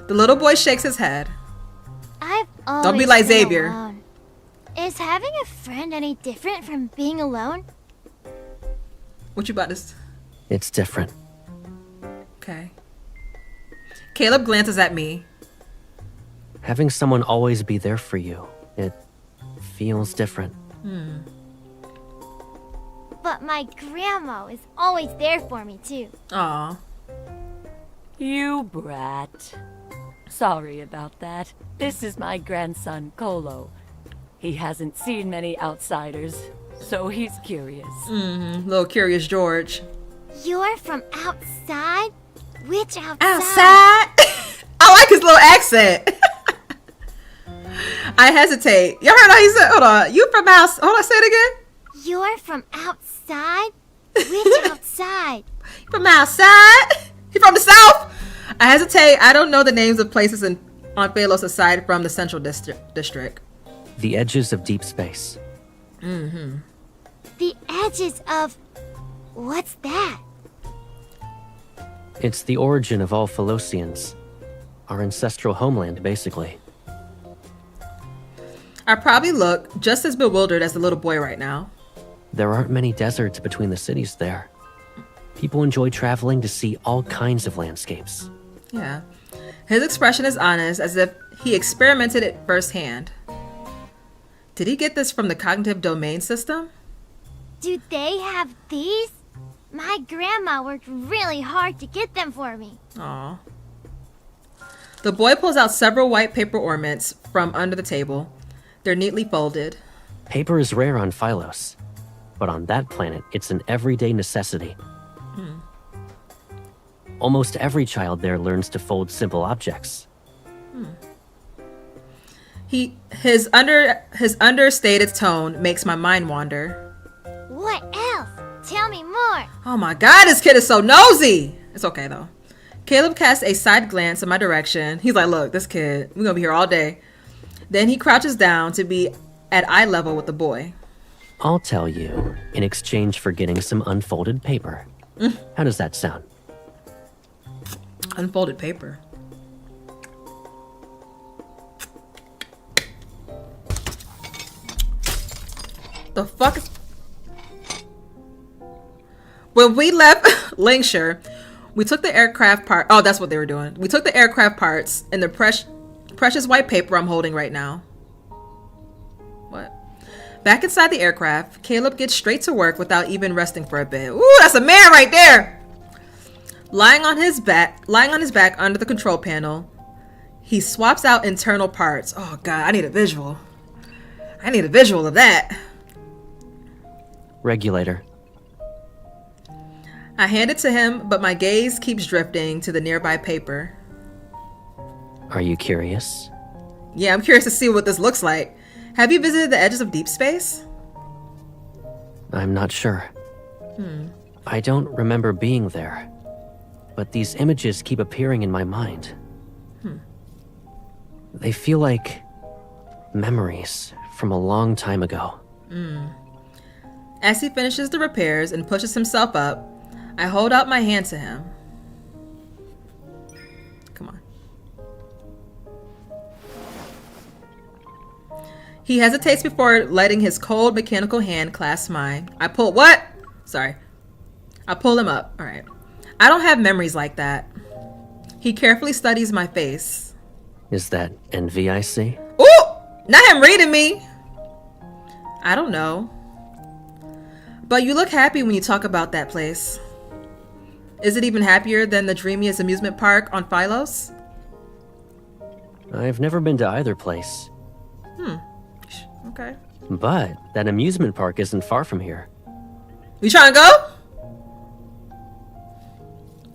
The little boy shakes his head. I've always Don't be like been Xavier. alone. Is having a friend any different from being alone? What you about to... It's different. Okay. Caleb glances at me. Having someone always be there for you, it feels different. But my grandma is always there for me too. Aw. You brat. Sorry about that. This is my grandson, Kolo. He hasn't seen many outsiders, so he's curious. Little curious George. You're from outside? Which outside? Outside? I like his little accent. I hesitate. Y'all heard how he said, hold on. You from outside? Hold on, say it again. You're from outside? Which outside? From outside? He from the south? I hesitate. I don't know the names of places on Phalos aside from the central district. The edges of deep space. The edges of... What's that? It's the origin of all Phalosians. Our ancestral homeland, basically. I probably look just as bewildered as the little boy right now. There aren't many deserts between the cities there. People enjoy traveling to see all kinds of landscapes. Yeah. His expression is honest, as if he experimented it firsthand. Did he get this from the cognitive domain system? Do they have these? My grandma worked really hard to get them for me. Aw. The boy pulls out several white paper ornaments from under the table. They're neatly folded. Paper is rare on Phylos, but on that planet, it's an everyday necessity. Almost every child there learns to fold simple objects. His understated tone makes my mind wander. What else? Tell me more. Oh my god, this kid is so nosy! It's okay though. Caleb casts a side glance in my direction. He's like, look, this kid, we're gonna be here all day. Then he crouches down to be at eye level with the boy. I'll tell you, in exchange for getting some unfolded paper. How does that sound? Unfolded paper. The fuck is... When we left Lingshir, we took the aircraft part... Oh, that's what they were doing. We took the aircraft parts and the precious white paper I'm holding right now. What? Back inside the aircraft, Caleb gets straight to work without even resting for a bit. Ooh, that's a man right there! Lying on his back under the control panel, he swaps out internal parts. Oh god, I need a visual. I need a visual of that. Regulator. I hand it to him, but my gaze keeps drifting to the nearby paper. Are you curious? Yeah, I'm curious to see what this looks like. Have you visited the edges of deep space? I'm not sure. I don't remember being there. but these images keep appearing in my mind. They feel like memories from a long time ago. As he finishes the repairs and pushes himself up, I hold out my hand to him. Come on. He hesitates before letting his cold mechanical hand clasp mine. I pull what? Sorry. I pull him up. All right. I don't have memories like that. He carefully studies my face. Is that envy I see? Ooh! Not him reading me. I don't know. But you look happy when you talk about that place. Is it even happier than the dreamiest amusement park on Phylos? I've never been to either place. Okay. But that amusement park isn't far from here. We trying to go?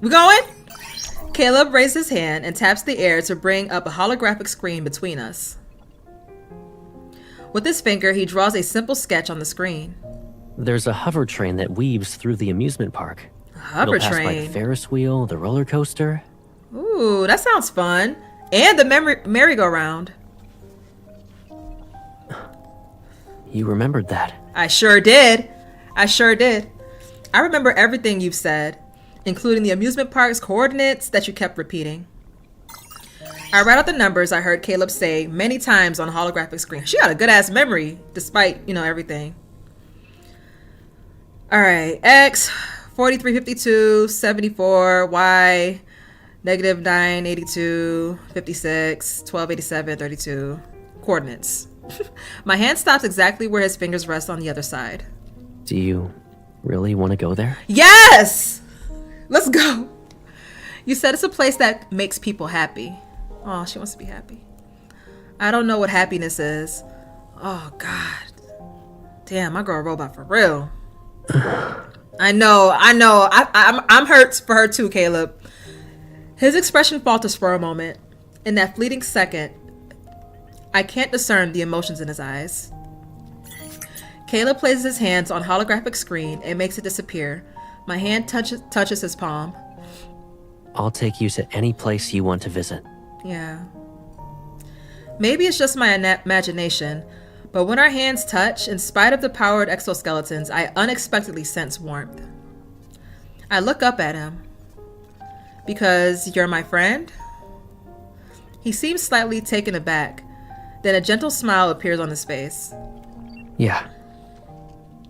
We going? Caleb raises his hand and taps the air to bring up a holographic screen between us. With his finger, he draws a simple sketch on the screen. There's a hover train that weaves through the amusement park. Hover It'll pass by the train. Ferris wheel, the roller coaster. Ooh, that sounds fun. And the merry-go-round. You remembered that. I sure did. I sure did. I remember everything you've said, including the amusement park's coordinates that you kept repeating. I write out the numbers I heard Caleb say many times on a holographic screen. She got a good-ass memory, despite, everything. All right, X, 4352, 74, Y, negative 982, 56, 1287, 32. Coordinates. My hand stops exactly where his fingers rest on the other side. Do you really want to go there? Yes! Let's go. You said it's a place that makes people happy. Oh, she wants to be happy. I don't know what happiness is. Oh, God. Damn, my girl a robot for real. I know. I'm hurt for her too, Caleb. His expression falters for a moment. In that fleeting second, I can't discern the emotions in his eyes. Caleb places his hands on holographic screen and makes it disappear. My hand touches his palm. I'll take you to any place you want to visit. Yeah. Maybe it's just my imagination, but when our hands touch, in spite of the powered exoskeletons, I unexpectedly sense warmth. I look up at him. Because you're my friend? He seems slightly taken aback. Then a gentle smile appears on his face. Yeah.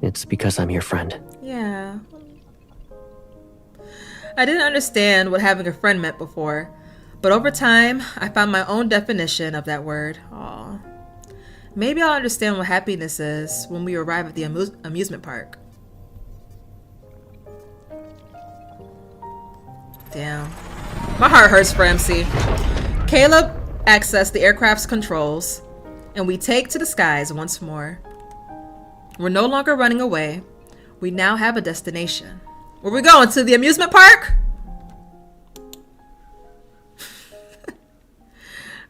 It's because I'm your friend. Yeah. I didn't understand what having a friend meant before, but over time, I found my own definition of that word. Aw. Maybe I'll understand what happiness is when we arrive at the amusement park. Damn. My heart hurts for MC. Caleb accessed the aircraft's controls, and we take to the skies once more. We're no longer running away. We now have a destination. Where we going? To the amusement park?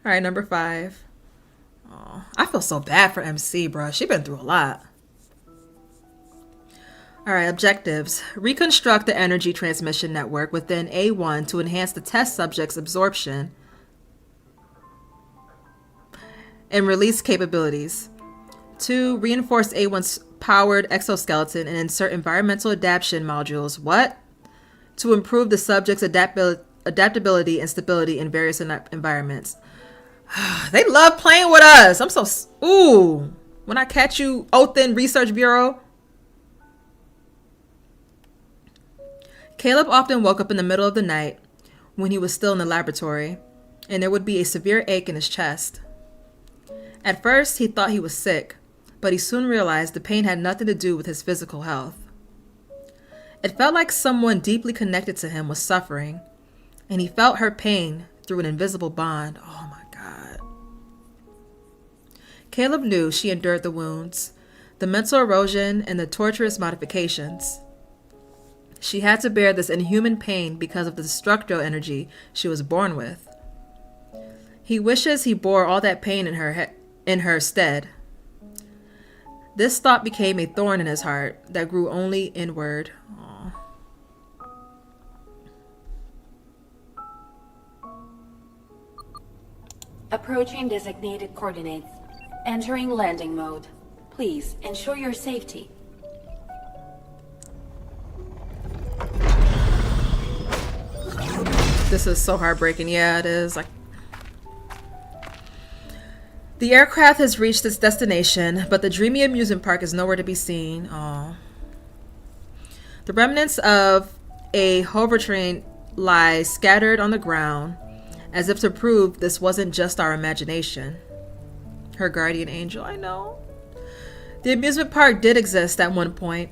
All right, number 5. Oh, I feel so bad for MC, bro. She been through a lot. All right, objectives. Reconstruct the energy transmission network within A1 to enhance the test subject's absorption and release capabilities. 2. Reinforce A1's powered exoskeleton and insert environmental adaptation modules. What? To improve the subject's adaptability and stability in various environments. They love playing with us. I'm so... Ooh. When I catch you, Otome Research Bureau. Caleb often woke up in the middle of the night when he was still in the laboratory, and there would be a severe ache in his chest. At first, he thought he was sick, but he soon realized the pain had nothing to do with his physical health. It felt like someone deeply connected to him was suffering, and he felt her pain through an invisible bond. Oh my God. Caleb knew she endured the wounds, the mental erosion, and the torturous modifications. She had to bear this inhuman pain because of the destructo energy she was born with. He wishes he bore all that pain in her stead. This thought became a thorn in his heart that grew only inward. Aww. Approaching designated coordinates. Entering landing mode. Please ensure your safety. This is so heartbreaking. Yeah, it is. The aircraft has reached its destination, but the dreamy amusement park is nowhere to be seen. Aww. The remnants of a hover train lie scattered on the ground, as if to prove this wasn't just our imagination. Her guardian angel, I know. The amusement park did exist at one point,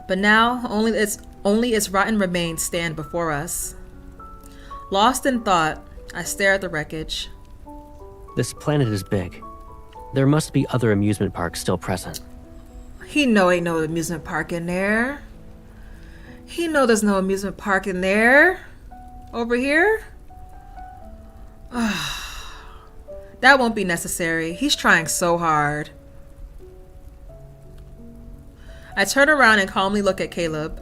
but now only its rotten remains stand before us. Lost in thought, I stare at the wreckage. This planet is big. There must be other amusement parks still present. He know ain't no amusement park in there. He know there's no amusement park in there. Over here? That won't be necessary. He's trying so hard. I turn around and calmly look at Caleb.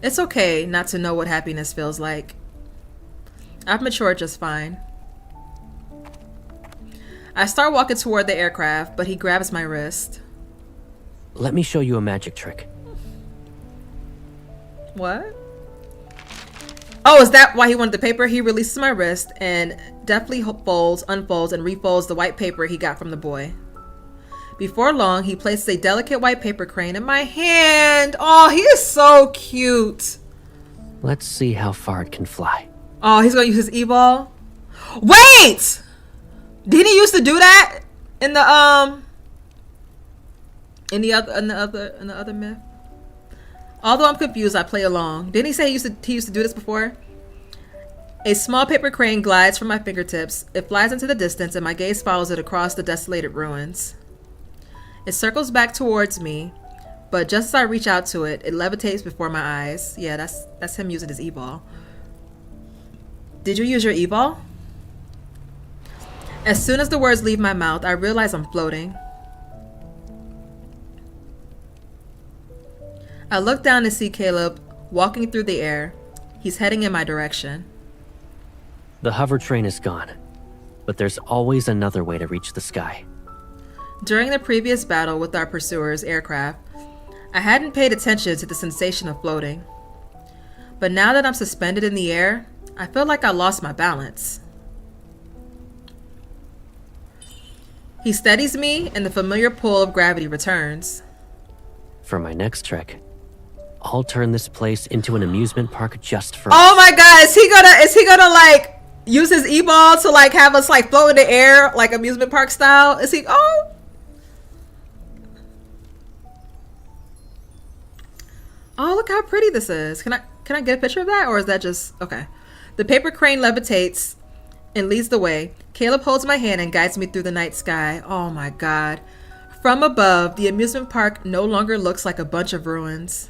It's okay not to know what happiness feels like. I've matured just fine. I start walking toward the aircraft, but he grabs my wrist. Let me show you a magic trick. What? Oh, is that why he wanted the paper? He releases my wrist and deftly folds, unfolds, and refolds the white paper he got from the boy. Before long, he places a delicate white paper crane in my hand. Oh, he is so cute. Let's see how far it can fly. Oh, he's gonna use his e-ball. Wait! Didn't he used to do that in the other myth? Although I'm confused, I play along. Didn't he say he used to do this before? A small paper crane glides from my fingertips. It flies into the distance, and my gaze follows it across the desolated ruins. It circles back towards me, but just as I reach out to it, it levitates before my eyes. Yeah, that's him using his e-ball. Did you use your e-ball? As soon as the words leave my mouth, I realize I'm floating. I look down and see Caleb walking through the air. He's heading in my direction. The hover train is gone, but there's always another way to reach the sky. During the previous battle with our pursuer's aircraft, I hadn't paid attention to the sensation of floating. But now that I'm suspended in the air, I feel like I lost my balance. He steadies me, and the familiar pull of gravity returns. For my next trick, I'll turn this place into an amusement park just for Oh my god, is he gonna like use his e-ball to like have us like float in the air like amusement park style? Is he Oh, look how pretty this is. Can I get a picture of that, or is that just okay? The paper crane levitates and leads the way. Caleb holds my hand and guides me through the night sky. Oh my god. From above, the amusement park no longer looks like a bunch of ruins.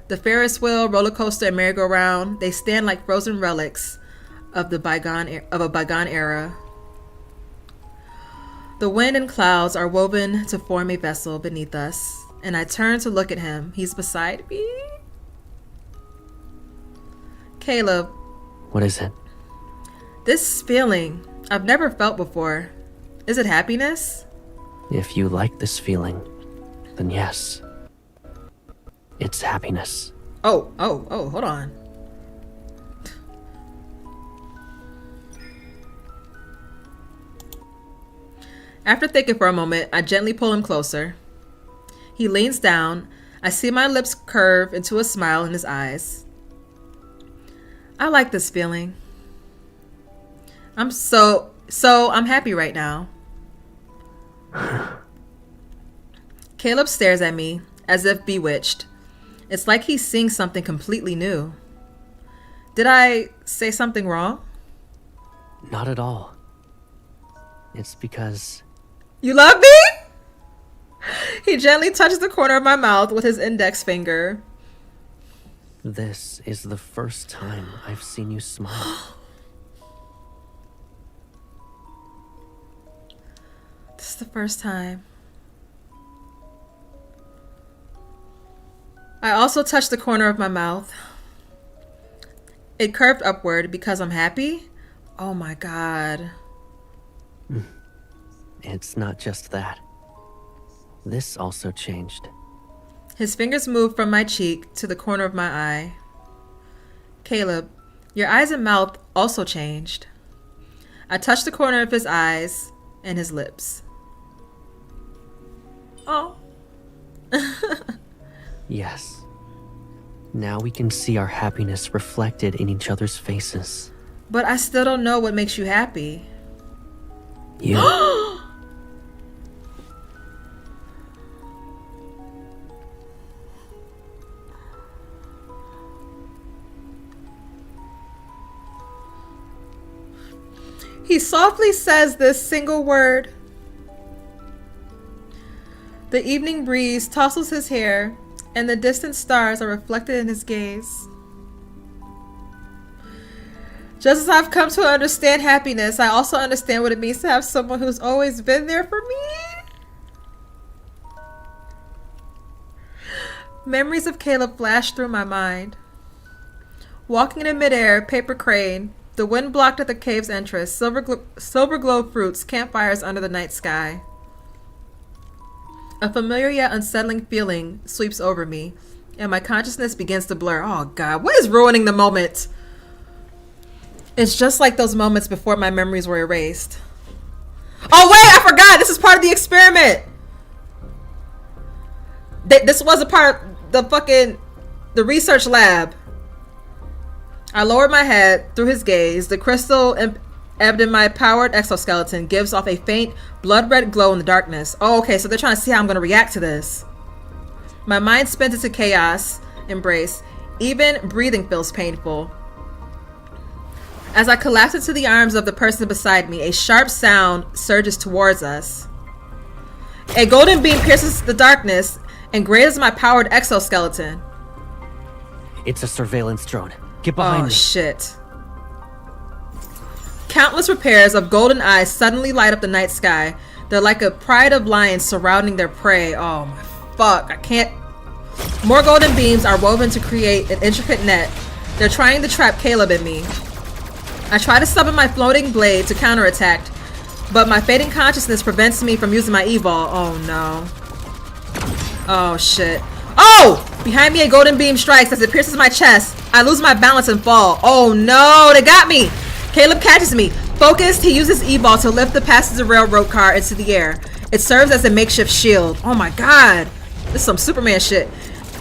The Ferris wheel, roller coaster, and merry-go-round, they stand like frozen relics of a bygone era. The wind and clouds are woven to form a vessel beneath us, and I turn to look at him. He's beside me. Caleb. What is it? This feeling I've never felt before. Is it happiness? If you like this feeling, then yes. It's happiness. Oh, hold on. After thinking for a moment, I gently pull him closer. He leans down. I see my lips curve into a smile in his eyes. I like this feeling. I'm I'm happy right now. Caleb stares at me as if bewitched. It's like he's seeing something completely new. Did I say something wrong? Not at all. It's because... You love me? He gently touches the corner of my mouth with his index finger. This is the first time I've seen you smile. This is the first time. I also touched the corner of my mouth. It curved upward because I'm happy. Oh my god. It's not just that. This also changed. His fingers moved from my cheek to the corner of my eye. Caleb, your eyes and mouth also changed. I touched the corner of his eyes and his lips. Oh. Yes. Now we can see our happiness reflected in each other's faces. But I still don't know what makes you happy. You. He softly says this single word. The evening breeze tousles his hair, and the distant stars are reflected in his gaze. Just as I've come to understand happiness, I also understand what it means to have someone who's always been there for me. Memories of Caleb flashed through my mind. Walking in midair, paper crane, the wind blocked at the cave's entrance, silver glow fruits, campfires under the night sky. A familiar yet unsettling feeling sweeps over me, and my consciousness begins to blur. Oh god, what is ruining the moment? It's just like those moments before my memories were erased. Oh wait, I forgot! This is part of the experiment! This was a part of the research lab. I lowered my head through his gaze. The crystal ebbed in my powered exoskeleton gives off a faint blood red glow in the darkness. Oh, okay, so they're trying to see how I'm going to react to this. My mind spins into chaos embrace. Even breathing feels painful. As I collapse into the arms of the person beside me, a sharp sound surges towards us. A golden beam pierces the darkness and grazes my powered exoskeleton. It's a surveillance drone. Get behind me. Oh, shit. Countless repairs of golden eyes suddenly light up the night sky. They're like a pride of lions surrounding their prey. Oh my fuck, I can't. More golden beams are woven to create an intricate net. They're trying to trap Caleb and me. I try to summon my floating blade to counterattack, but my fading consciousness prevents me from using my evol. Oh no. Oh shit. Oh! Behind me a golden beam strikes as it pierces my chest. I lose my balance and fall. Oh no, they got me! Caleb catches me. Focused, he uses evol to lift the passenger railroad car into the air. It serves as a makeshift shield. Oh my god. This is some Superman shit.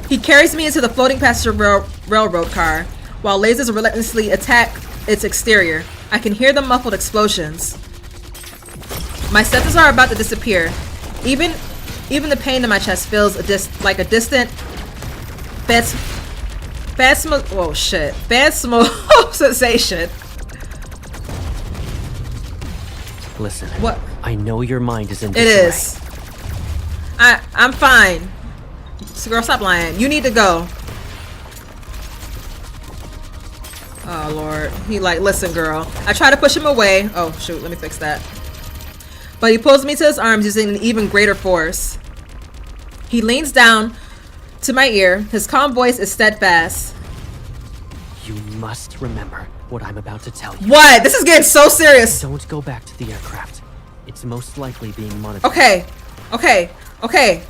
He carries me into the floating passenger railroad car, while lasers relentlessly attack its exterior. I can hear the muffled explosions. My senses are about to disappear. Even the pain in my chest feels like a distant oh shit. Phantasmal sensation. Listen. What? I know your mind is in It disarray. is. I'm fine. So girl, stop lying. You need to go. Oh lord. He like, listen girl. I try to push him away. Oh shoot, let me fix that. But he pulls me to his arms using an even greater force. He leans down to my ear. His calm voice is steadfast. You must remember what I'm about to tell you. What? This is getting so serious. Don't go back to the aircraft. It's most likely being monitored. Okay.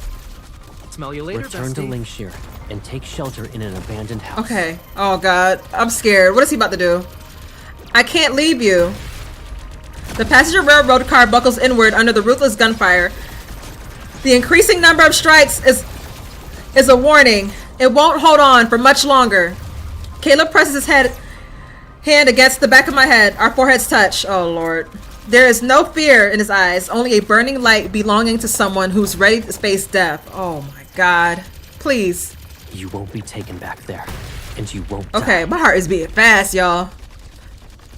Smell you later, Return to bestie. Lingshir and take shelter in an abandoned house. Okay. Oh god. I'm scared. What is he about to do? I can't leave you. The passenger railroad car buckles inward under the ruthless gunfire. The increasing number of strikes is a warning. It won't hold on for much longer. Caleb presses his hand against the back of my head. Our foreheads touch. Oh lord. There is no fear in his eyes, only a burning light belonging to someone who's ready to face death. Oh my god. Please. You won't be taken back there, and you won't Okay, die. my heart is beating fast, y'all.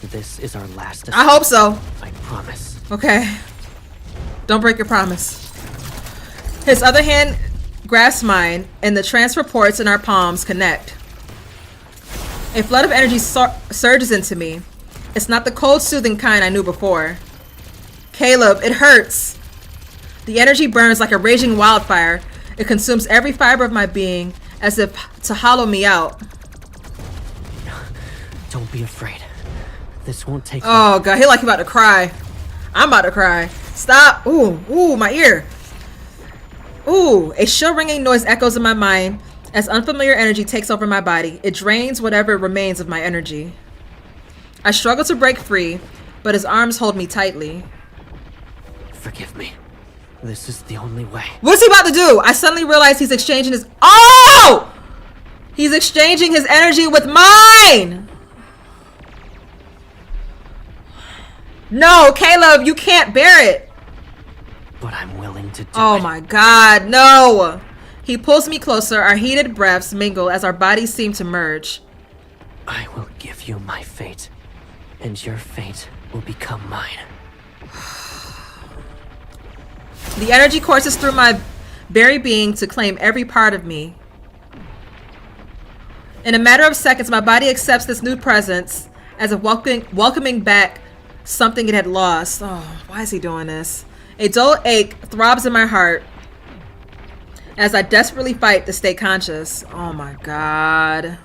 This is our last I hope so. I promise. Okay. Don't break your promise. His other hand grasps mine, and the transfer ports in our palms connect. A flood of energy surges into me. It's not the cold, soothing kind I knew before. Caleb, it hurts. The energy burns like a raging wildfire. It consumes every fiber of my being, as if to hollow me out. Don't be afraid. This won't take Oh god, he like he about to cry. I'm about to cry. Stop. Ooh, my ear. Ooh, a shrill ringing noise echoes in my mind as unfamiliar energy takes over my body. It drains whatever remains of my energy. I struggle to break free, but his arms hold me tightly. Forgive me. This is the only way. What's he about to do? I suddenly realize he's exchanging his... Oh! He's exchanging his energy with mine! No, Caleb, you can't bear it. But I'm willing to do it. Oh my god, no! He pulls me closer, our heated breaths mingle as our bodies seem to merge. I will give you my fate, and your fate will become mine. The energy courses through my very being to claim every part of me. In a matter of seconds, my body accepts this new presence as if welcoming back something it had lost. Oh, why is he doing this? A dull ache throbs in my heart as I desperately fight to stay conscious. Oh my god.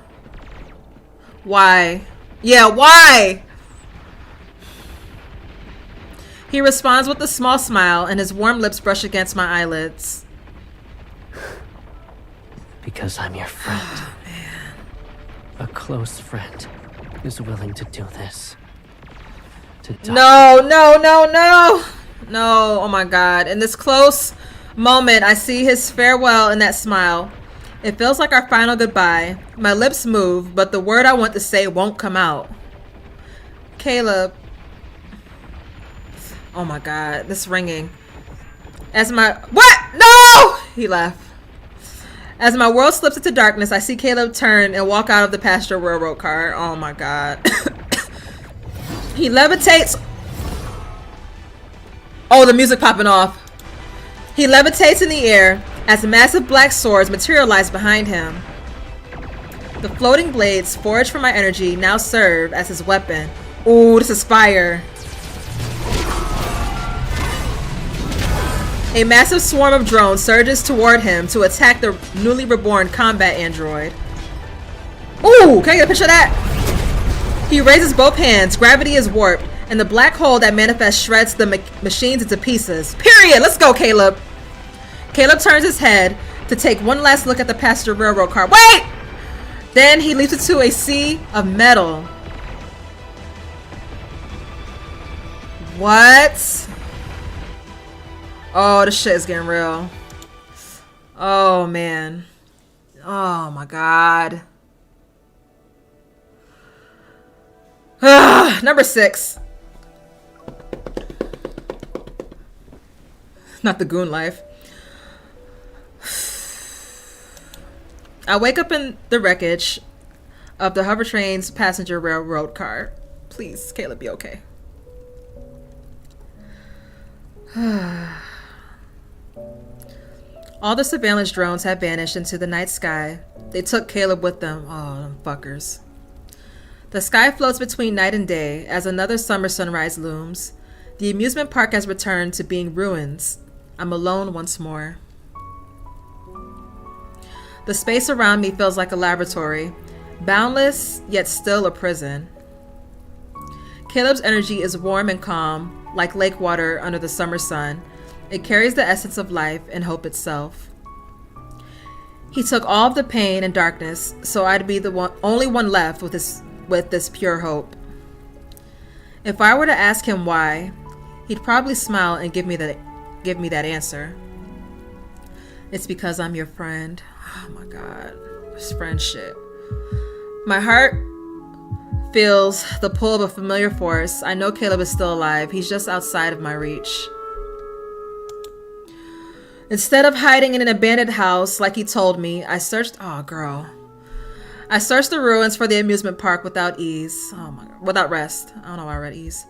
Why? Yeah, why? He responds with a small smile and his warm lips brush against my eyelids. Because I'm your friend. Oh, man. A close friend who's willing to do this. To die. No, no, no, no. No, oh my god. In this close moment, I see his farewell in that smile. It feels like our final goodbye. My lips move, but the word I want to say won't come out. Caleb. Oh my god, this ringing. As my... What? No! He left. As my world slips into darkness, I see Caleb turn and walk out of the passenger railroad car. Oh my god. He levitates... Oh, the music popping off. He levitates in the air as massive black swords materialize behind him. The floating blades, forged from my energy, now serve as his weapon. Ooh, this is fire. A massive swarm of drones surges toward him to attack the newly reborn combat android. Ooh, can I get a picture of that? He raises both hands, gravity is warped, and the black hole that manifests shreds the machines into pieces. Period! Let's go, Caleb! Caleb turns his head to take one last look at the passenger railroad car. Wait! Then he leaps into a sea of metal. What? Oh, this shit is getting real. Oh, man. Oh, my God. Number 6. Not the goon life. I wake up in the wreckage of the hover train's passenger railroad car. Please, Caleb, be okay. All the surveillance drones have vanished into the night sky. They took Caleb with them. Oh, them fuckers. The sky floats between night and day as another summer sunrise looms. The amusement park has returned to being ruins. I'm alone once more. The space around me feels like a laboratory, boundless yet still a prison. Caleb's energy is warm and calm, like lake water under the summer sun. It carries the essence of life and hope itself. He took all of the pain and darkness, so I'd be the only one left with this pure hope. If I were to ask him why, he'd probably smile and give me that answer. It's because I'm your friend. Oh my God, this friend shit. My heart feels the pull of a familiar force. I know Caleb is still alive. He's just outside of my reach. Instead of hiding in an abandoned house like he told me, I searched... Oh, girl. I searched the ruins for the amusement park without ease. Oh my God. Without rest. I don't know why I read ease.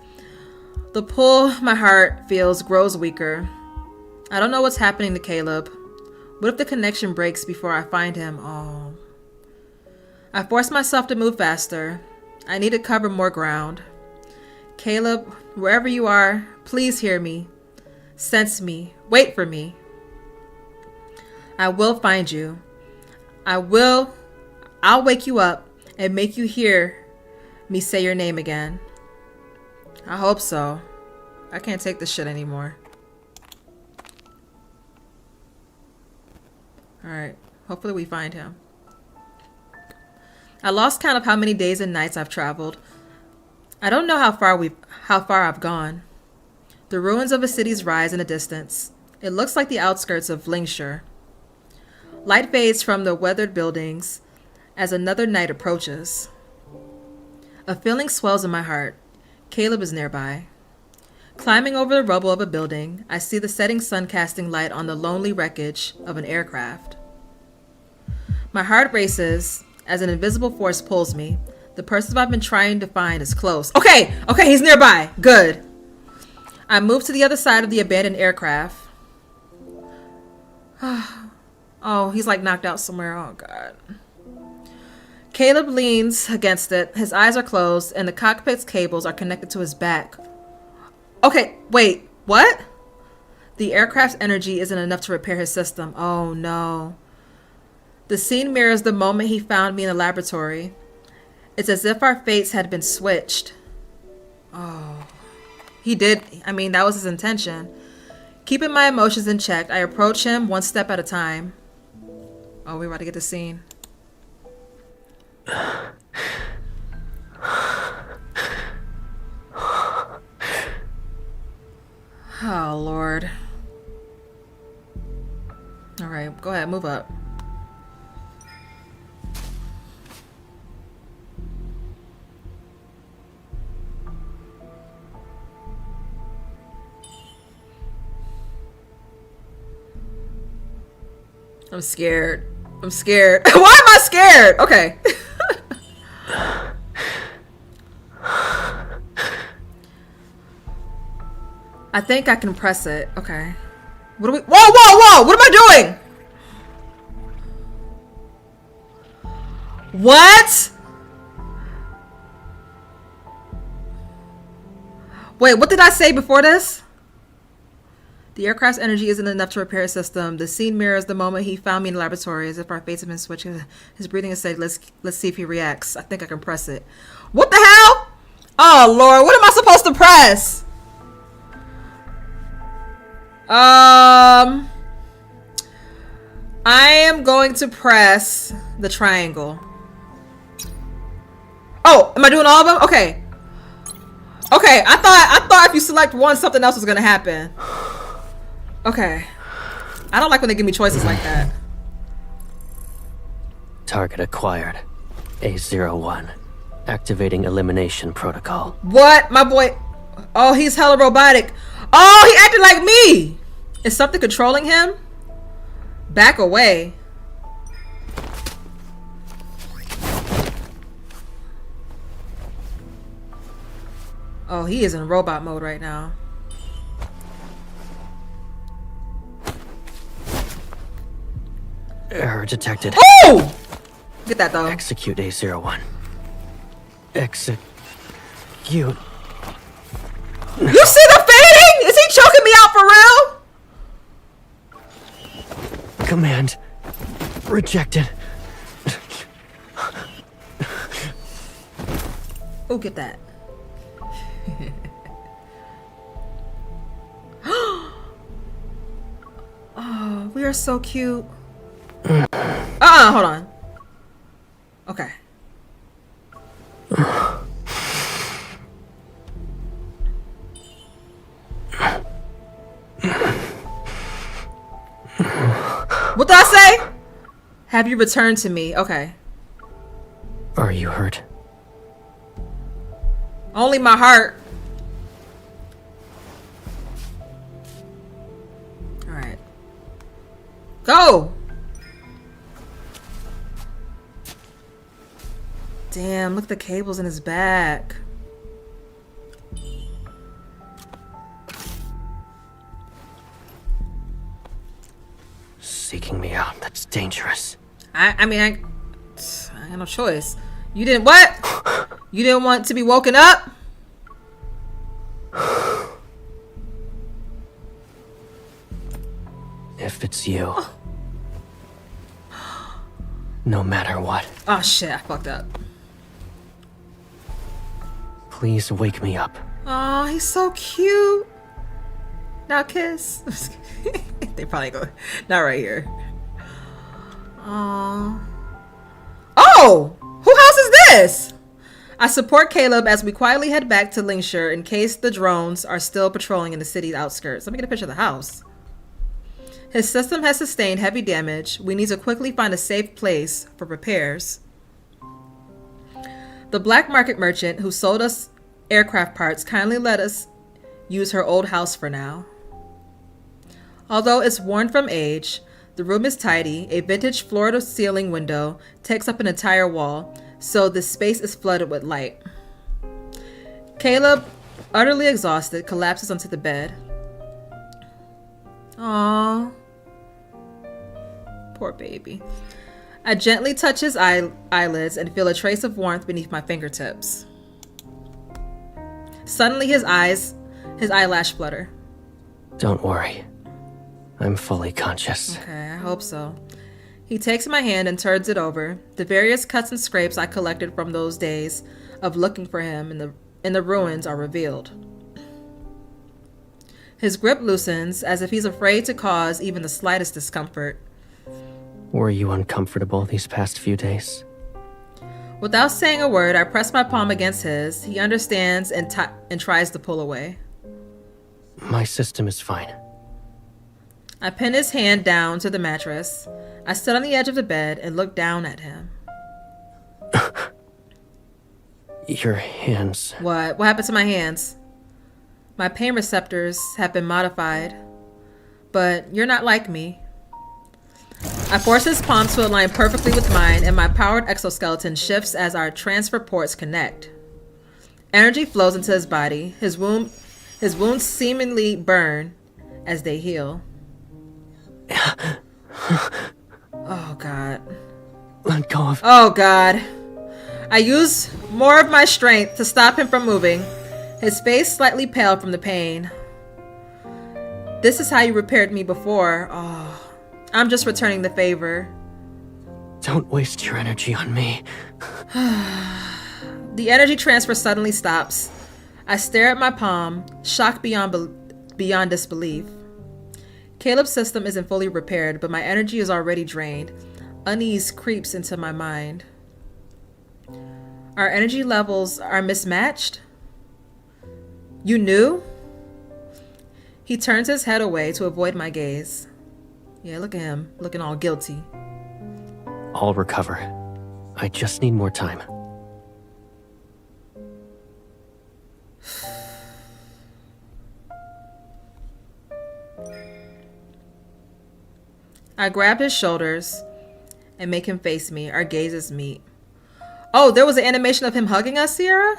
The pull my heart feels grows weaker. I don't know what's happening to Caleb. What if the connection breaks before I find him? Oh. I force myself to move faster. I need to cover more ground. Caleb, wherever you are, please hear me. Sense me. Wait for me. I will find you. I'll wake you up and make you hear me say your name again. I hope so. I can't take this shit anymore. Alright. Hopefully we find him. I lost count of how many days and nights I've traveled. I don't know how far I've gone. The ruins of a city's rise in the distance. It looks like the outskirts of Lingshir. Light fades from the weathered buildings as another night approaches. A feeling swells in my heart. Caleb is nearby. Climbing over the rubble of a building, I see the setting sun casting light on the lonely wreckage of an aircraft. My heart races as an invisible force pulls me. The person I've been trying to find is close. Okay, he's nearby. Good. I move to the other side of the abandoned aircraft. Oh, he's like knocked out somewhere. Oh, God. Caleb leans against it. His eyes are closed, and the cockpit's cables are connected to his back. Okay, wait, what? The aircraft's energy isn't enough to repair his system. Oh, no. The scene mirrors the moment he found me in the laboratory. It's as if our fates had been switched. Oh. He did. I mean, that was his intention. Keeping my emotions in check, I approach him one step at a time. Oh, we're about to get the scene. Oh, Lord. All right, go ahead, move up. I'm scared. I'm scared. Why am I scared? Okay. I think I can press it. Okay. What are we? Whoa, whoa, whoa! What am I doing? What? Wait, what did I say before this? The aircraft's energy isn't enough to repair his system. The scene mirrors the moment he found me in the laboratory, as if our fates have been switched. His breathing is steady. Let's see if he reacts. I think I can press it. What the hell? Oh, Lord. What am I supposed to press? I am going to press the triangle. Oh, am I doing all of them? Okay. Okay, I thought if you select one, something else was gonna happen. Okay. I don't like when they give me choices like that. Target acquired. A01. Activating elimination protocol. What? My boy. Oh, he's hella robotic. Oh, he acted like me. Is something controlling him? Back away. Oh, he is in robot mode right now. Error detected. Oh! Get that though. Execute A01. Execute. You see the fading? Is he choking me out for real? Command. Rejected. Oh, get that. Oh, we are so cute. Hold on. Okay. What did I say? Have you returned to me? Okay. Are you hurt? Only my heart. Alright. Go! Damn, look at the cables in his back. Seeking me out. That's dangerous. I mean, I had no choice. You didn't what? You didn't want to be woken up? If it's you. No matter what. Oh shit, I fucked up. Please wake me up. Oh, he's so cute. Now kiss. They probably go. Not right here. Oh. Oh! Who house is this? I support Caleb as we quietly head back to Lingshir in case the drones are still patrolling in the city's outskirts. Let me get a picture of the house. His system has sustained heavy damage. We need to quickly find a safe place for repairs. The black market merchant who sold us aircraft parts kindly let us use her old house for now. Although it's worn from age, the room is tidy. A vintage floor-to-ceiling window takes up an entire wall, so the space is flooded with light. Caleb, utterly exhausted, collapses onto the bed. Aww. Poor baby. I gently touch his eyelids and feel a trace of warmth beneath my fingertips. Suddenly his eyelash flutter. Don't worry. I'm fully conscious. Okay, I hope so. He takes my hand and turns it over. The various cuts and scrapes I collected from those days of looking for him in the ruins are revealed. His grip loosens as if he's afraid to cause even the slightest discomfort. Were you uncomfortable these past few days? Without saying a word, I press my palm against his. He understands and tries to pull away. My system is fine. I pin his hand down to the mattress. I sit on the edge of the bed and look down at him. Your hands. What? What happened to my hands? My pain receptors have been modified. But you're not like me. I force his palm to align perfectly with mine, and my powered exoskeleton shifts as our transfer ports connect. Energy flows into his body. His wounds seemingly burn as they heal. Oh, God. Let go of... Oh, God. I use more of my strength to stop him from moving. His face slightly pale from the pain. This is how you repaired me before. Oh, I'm just returning the favor. Don't waste your energy on me. The energy transfer suddenly stops. I stare at my palm, shocked beyond disbelief. Caleb's system isn't fully repaired, but my energy is already drained. Unease creeps into my mind. Our energy levels are mismatched? You knew? He turns his head away to avoid my gaze. Yeah, look at him, looking all guilty. I'll recover. I just need more time. I grab his shoulders and make him face me. Our gazes meet. Oh, there was an animation of him hugging us, Sierra?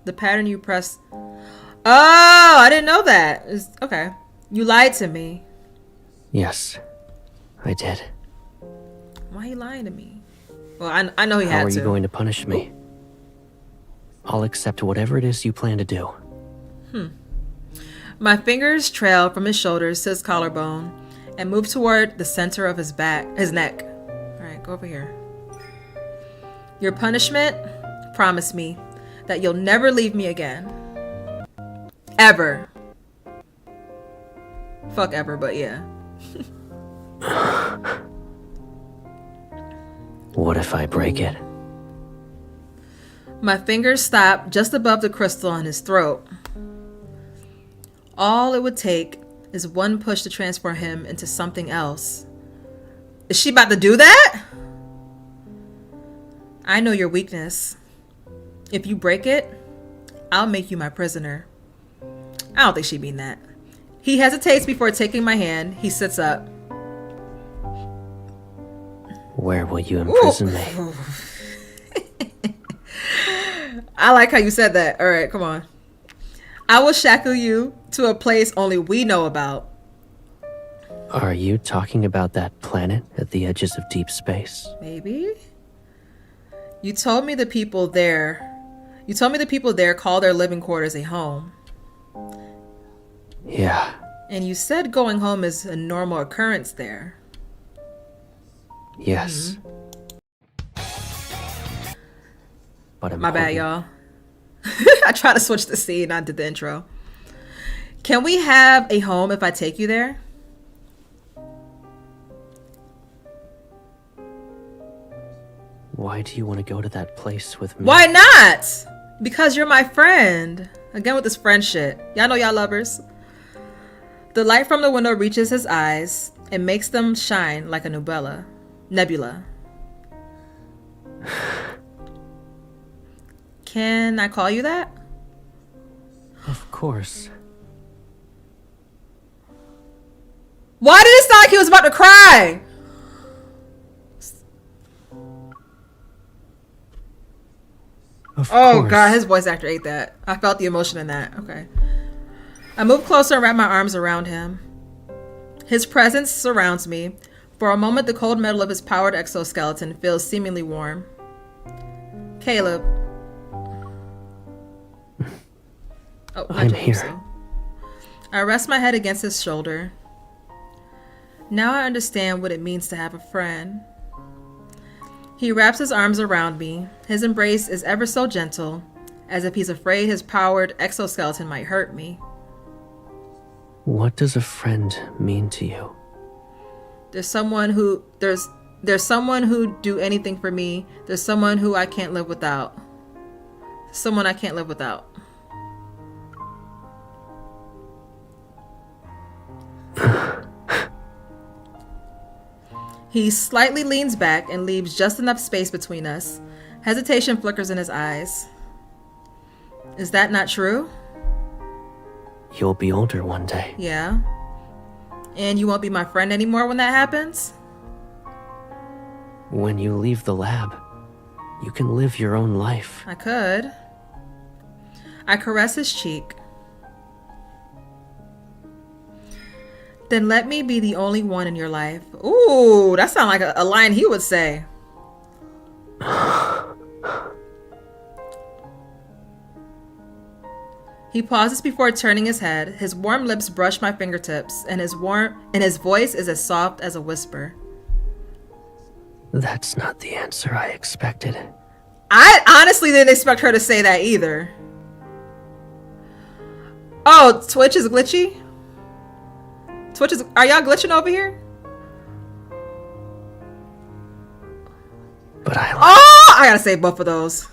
The pattern you pressed. Oh, I didn't know that. Okay. You lied to me. Yes, I did. Why are you lying to me? Well, I know he had to. How are you going to punish me? I'll accept whatever it is you plan to do. My fingers trail from his shoulders to his collarbone and move toward the center of his neck. All right, go over here. Your punishment? Promise me that you'll never leave me again. Ever. Fuck ever, but yeah. What if I break it? My fingers stop just above the crystal on his throat. All it would take is one push to transform him into something else. Is she about to do that? I know your weakness. If you break it, I'll make you my prisoner. I don't think she'd mean that. He hesitates before taking my hand. He sits up. Where will you imprison me? I like how you said that. All right, come on. I will shackle you to a place only we know about. Are you talking about that planet at the edges of deep space? Maybe. You told me the people there call their living quarters a home. Yeah. And you said going home is a normal occurrence there. Yes. But My bad, important. y'all. I try to switch the scene. I did the intro. Can we have a home if I take you there? Why do you want to go to that place with me? Why not? Because you're my friend. Again with this friend shit. Y'all know y'all lovers. The light from the window reaches his eyes and makes them shine like a nebula. Can I call you that? Of course. Why did it sound like he was about to cry? Of Oh course. god, his voice actor ate that. I felt the emotion in that. Okay. I move closer and wrap my arms around him. His presence surrounds me. For a moment, the cold metal of his powered exoskeleton feels seemingly warm. Caleb. Oh, I'm here. I rest my head against his shoulder. Now I understand what it means to have a friend. He wraps his arms around me. His embrace is ever so gentle, as if he's afraid his powered exoskeleton might hurt me. What does a friend mean to you? There's someone who do anything for me. There's someone who I can't live without. Someone I can't live without. He slightly leans back and leaves just enough space between us. Hesitation flickers in his eyes. Is that not true? You'll be older one day. Yeah. And you won't be my friend anymore when that happens? When you leave the lab, you can live your own life. I could. I caress his cheek. Then let me be the only one in your life. Ooh, that sounds like a line he would say. He pauses before turning his head. His warm lips brush my fingertips, and his voice is as soft as a whisper. That's not the answer I expected. I honestly didn't expect her to say that either. Oh, Twitch is glitchy? Are y'all glitching over here? But I gotta say both of those.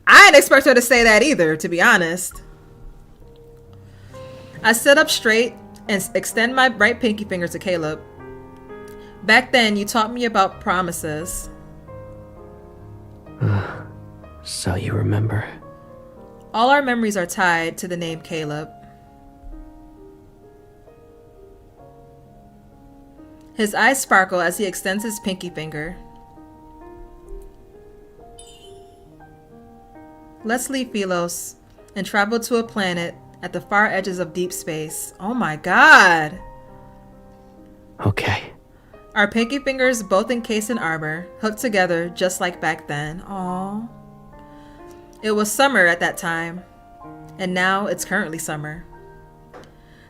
I didn't expect her to say that either, to be honest. I sit up straight and extend my right pinky finger to Caleb. Back then, you taught me about promises. So you remember. All our memories are tied to the name Caleb. His eyes sparkle as he extends his pinky finger. Let's leave Philos and travel to a planet at the far edges of deep space. Oh my god! Okay. Our pinky fingers both encased in armor, hooked together just like back then. Aww. It was summer at that time, and now it's currently summer.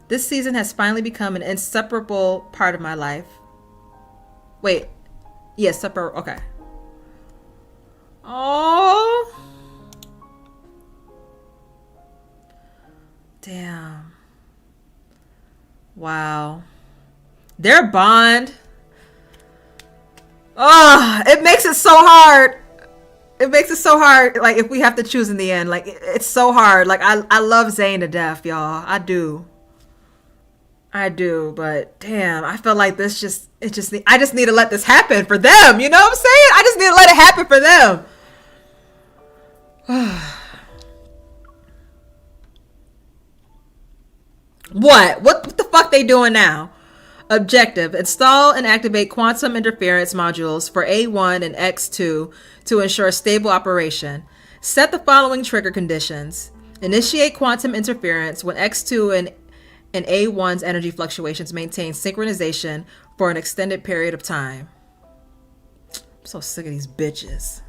This season has finally become an inseparable part of my life. Wait. Yes, separate. Okay. Oh. Damn. Wow. Their bond. Oh, it makes it so hard. It makes it so hard. Like, if we have to choose in the end, like, it's so hard. Like, I love Zayne to death, y'all. I do, but damn, I feel like I just need to let this happen for them. You know what I'm saying? I just need to let it happen for them. What the fuck they doing now? Objective: install and activate quantum interference modules for A1 and X2 to ensure stable operation. Set the following trigger conditions. Initiate quantum interference when X2 and A1's energy fluctuations maintain synchronization for an extended period of time. I'm so sick of these bitches.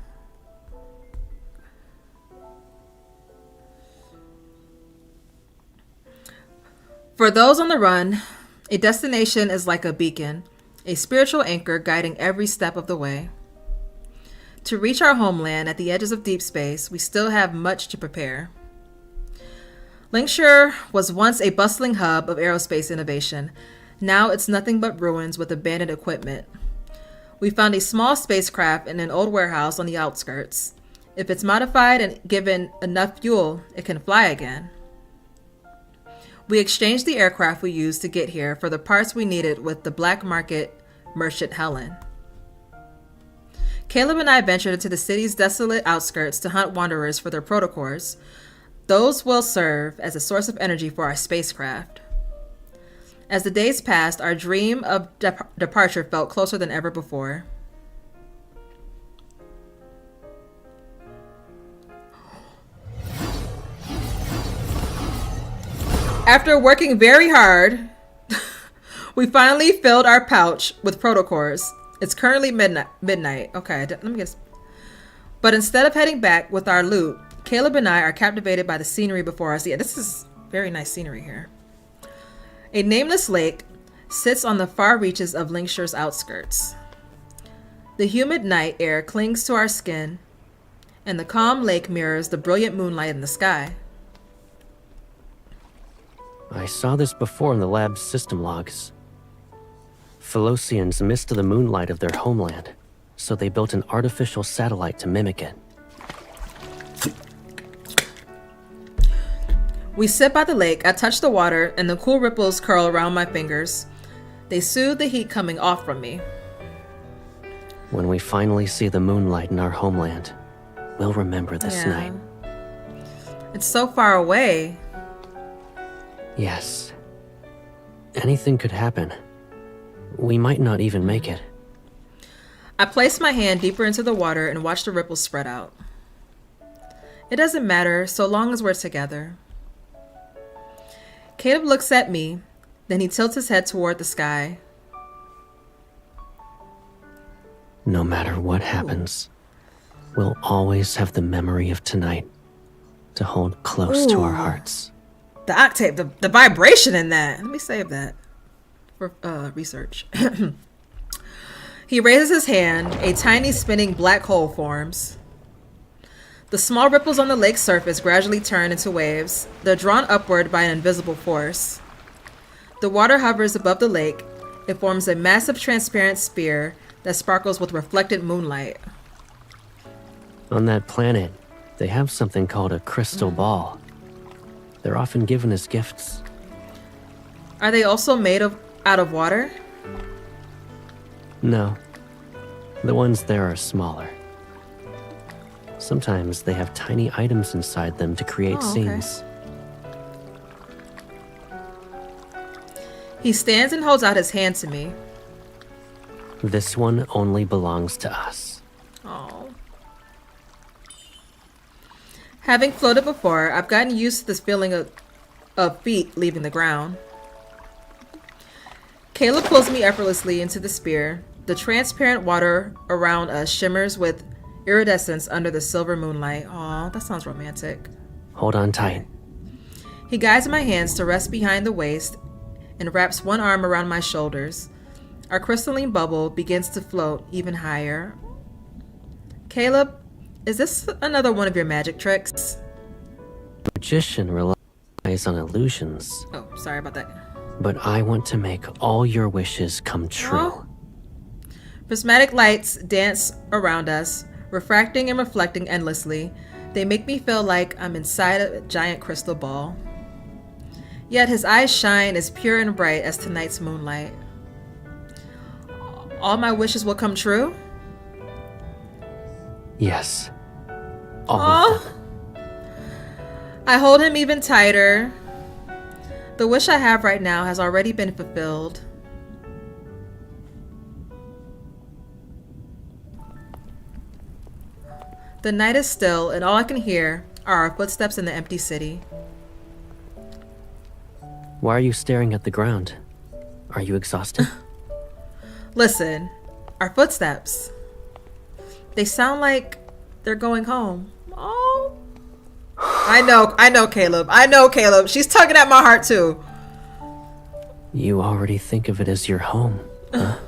For those on the run, a destination is like a beacon, a spiritual anchor guiding every step of the way. To reach our homeland at the edges of deep space, we still have much to prepare. Lingshir was once a bustling hub of aerospace innovation. Now it's nothing but ruins with abandoned equipment. We found a small spacecraft in an old warehouse on the outskirts. If it's modified and given enough fuel, it can fly again. We exchanged the aircraft we used to get here for the parts we needed with the black market merchant Helen. Caleb and I ventured into the city's desolate outskirts to hunt wanderers for their protocores. Those will serve as a source of energy for our spacecraft. As the days passed, our dream of departure felt closer than ever before. After working very hard, we finally filled our pouch with protocores. It's currently midnight. Okay, let me guess. But instead of heading back with our loot, Caleb and I are captivated by the scenery before us. Yeah, this is very nice scenery here. A nameless lake sits on the far reaches of Lingshir's outskirts. The humid night air clings to our skin, and the calm lake mirrors the brilliant moonlight in the sky. I saw this before in the lab's system logs. Philosians missed the moonlight of their homeland, so they built an artificial satellite to mimic it. We sit by the lake, I touch the water, and the cool ripples curl around my fingers. They soothe the heat coming off from me. When we finally see the moonlight in our homeland, we'll remember this night. It's so far away. Yes. Anything could happen. We might not even make it. I place my hand deeper into the water and watch the ripples spread out. It doesn't matter so long as we're together. Caleb looks at me, then he tilts his head toward the sky. No matter what happens, we'll always have the memory of tonight to hold close to our hearts. The octave, the vibration in that. Let me save that for research. He raises his hand, a tiny spinning black hole forms. The small ripples on the lake's surface gradually turn into waves. They're drawn upward by an invisible force. The water hovers above the lake. It forms a massive transparent sphere that sparkles with reflected moonlight. On that planet, they have something called a crystal ball. They're often given as gifts. Are they also made out of water? No. The ones there are smaller. Sometimes they have tiny items inside them to create scenes. He stands and holds out his hand to me. This one only belongs to us. Oh. Having floated before, I've gotten used to this feeling of feet leaving the ground. Caleb pulls me effortlessly into the sphere. The transparent water around us shimmers with iridescence under the silver moonlight. Aw, that sounds romantic. Hold on tight. He guides my hands to rest behind the waist and wraps one arm around my shoulders. Our crystalline bubble begins to float even higher. Caleb, is this another one of your magic tricks? The magician relies on illusions. Oh, sorry about that. But I want to make all your wishes come true. Oh. Prismatic lights dance around us, refracting and reflecting endlessly. They make me feel like I'm inside a giant crystal ball. Yet his eyes shine as pure and bright as tonight's moonlight. All my wishes will come true? Yes. All of them. I hold him even tighter. The wish I have right now has already been fulfilled. The night is still, and all I can hear are our footsteps in the empty city. Why are you staring at the ground? Are you exhausted? Listen, our footsteps. They sound like they're going home. Oh. I know, Caleb. I know, Caleb. She's tugging at my heart, too. You already think of it as your home, huh?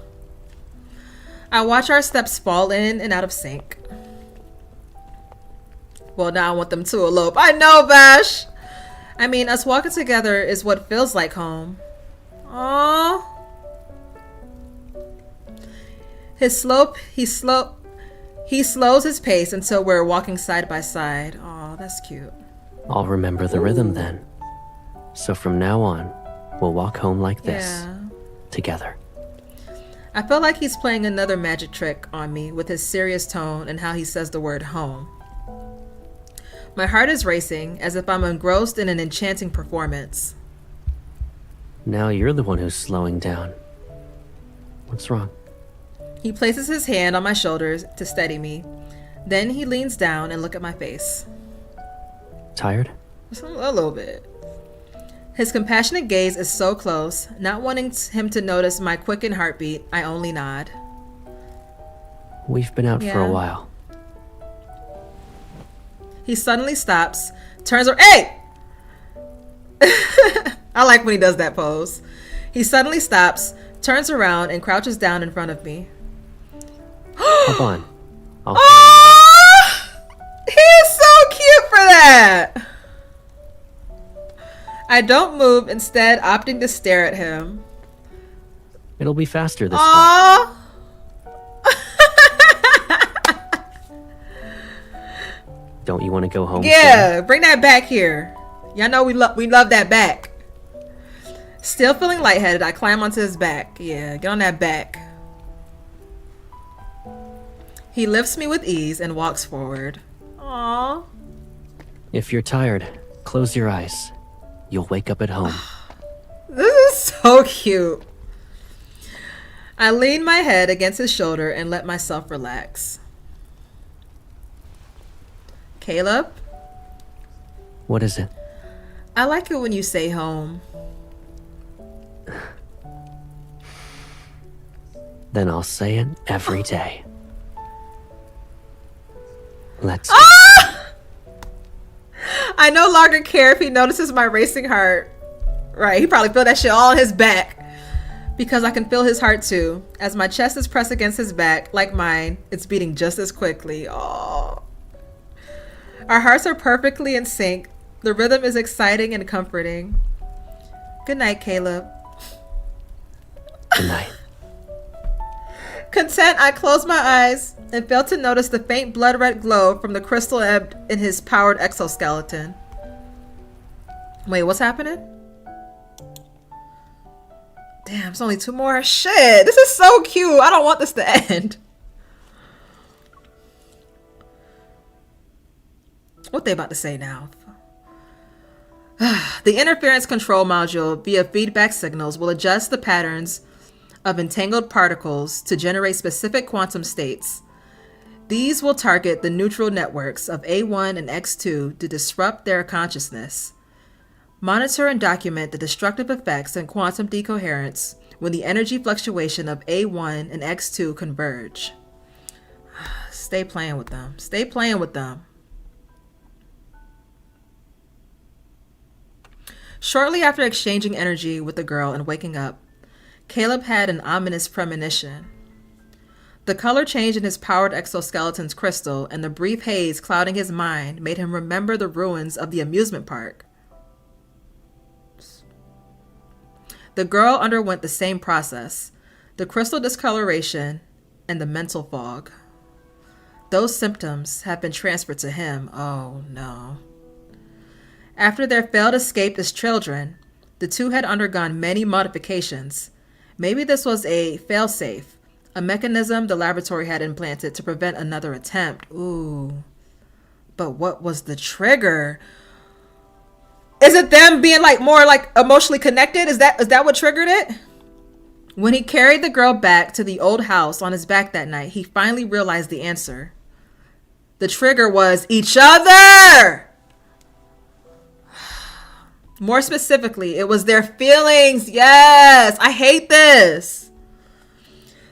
I watch our steps fall in and out of sync. Well, now I want them to elope. I know, Bash. I mean, us walking together is what feels like home. Aww. He slows his pace until we're walking side by side. Aw, that's cute. I'll remember the rhythm then. So from now on, we'll walk home like this. Yeah. Together. I feel like he's playing another magic trick on me with his serious tone and how he says the word home. My heart is racing as if I'm engrossed in an enchanting performance. Now you're the one who's slowing down. What's wrong? He places his hand on my shoulders to steady me. Then he leans down and looks at my face. Tired? Just a little bit. His compassionate gaze is so close. Not wanting him to notice my quickened heartbeat, I only nod. We've been out for a Yeah. while. He suddenly stops, turns around. Hey! I like when he does that pose. He suddenly stops, turns around, and crouches down in front of me. Hold on. Oh! He is so cute for that! I don't move, instead opting to stare at him. It'll be faster this time. Aww! Don't you want to go home? Yeah, bring that back here. Y'all know we love that back. Still feeling lightheaded, I climb onto his back. Yeah, get on that back. He lifts me with ease and walks forward. Aww. If you're tired, close your eyes. You'll wake up at home. This is so cute. I lean my head against his shoulder and let myself relax. Caleb? What is it? I like it when you say home. Then I'll say it every day. Let's I no longer care if he notices my racing heart. Right, he probably feel that shit all on his back. Because I can feel his heart too. As my chest is pressed against his back, like mine, it's beating just as quickly. Oh. Our hearts are perfectly in sync. The rhythm is exciting and comforting. Good night, Caleb. Good night. Content, I close my eyes and fail to notice the faint blood red glow from the crystal ebbed in his powered exoskeleton. Wait, what's happening? Damn, it's only 2 more. Shit, this is so cute. I don't want this to end. What they about to say now? The interference control module via feedback signals will adjust the patterns of entangled particles to generate specific quantum states. These will target the neutral networks of A1 and X2 to disrupt their consciousness. Monitor and document the destructive effects in quantum decoherence when the energy fluctuation of A1 and X2 converge. Stay playing with them. Stay playing with them. Shortly after exchanging energy with the girl and waking up, Caleb had an ominous premonition. The color change in his powered exoskeleton's crystal and the brief haze clouding his mind made him remember the ruins of the amusement park. The girl underwent the same process, the crystal discoloration and the mental fog. Those symptoms have been transferred to him. Oh no. After their failed escape as children, the two had undergone many modifications. Maybe this was a failsafe, a mechanism the laboratory had implanted to prevent another attempt. Ooh. But what was the trigger? Is it them being more emotionally connected? Is that what triggered it? When he carried the girl back to the old house on his back that night, he finally realized the answer. The trigger was each other! More specifically, it was their feelings. Yes, I hate this.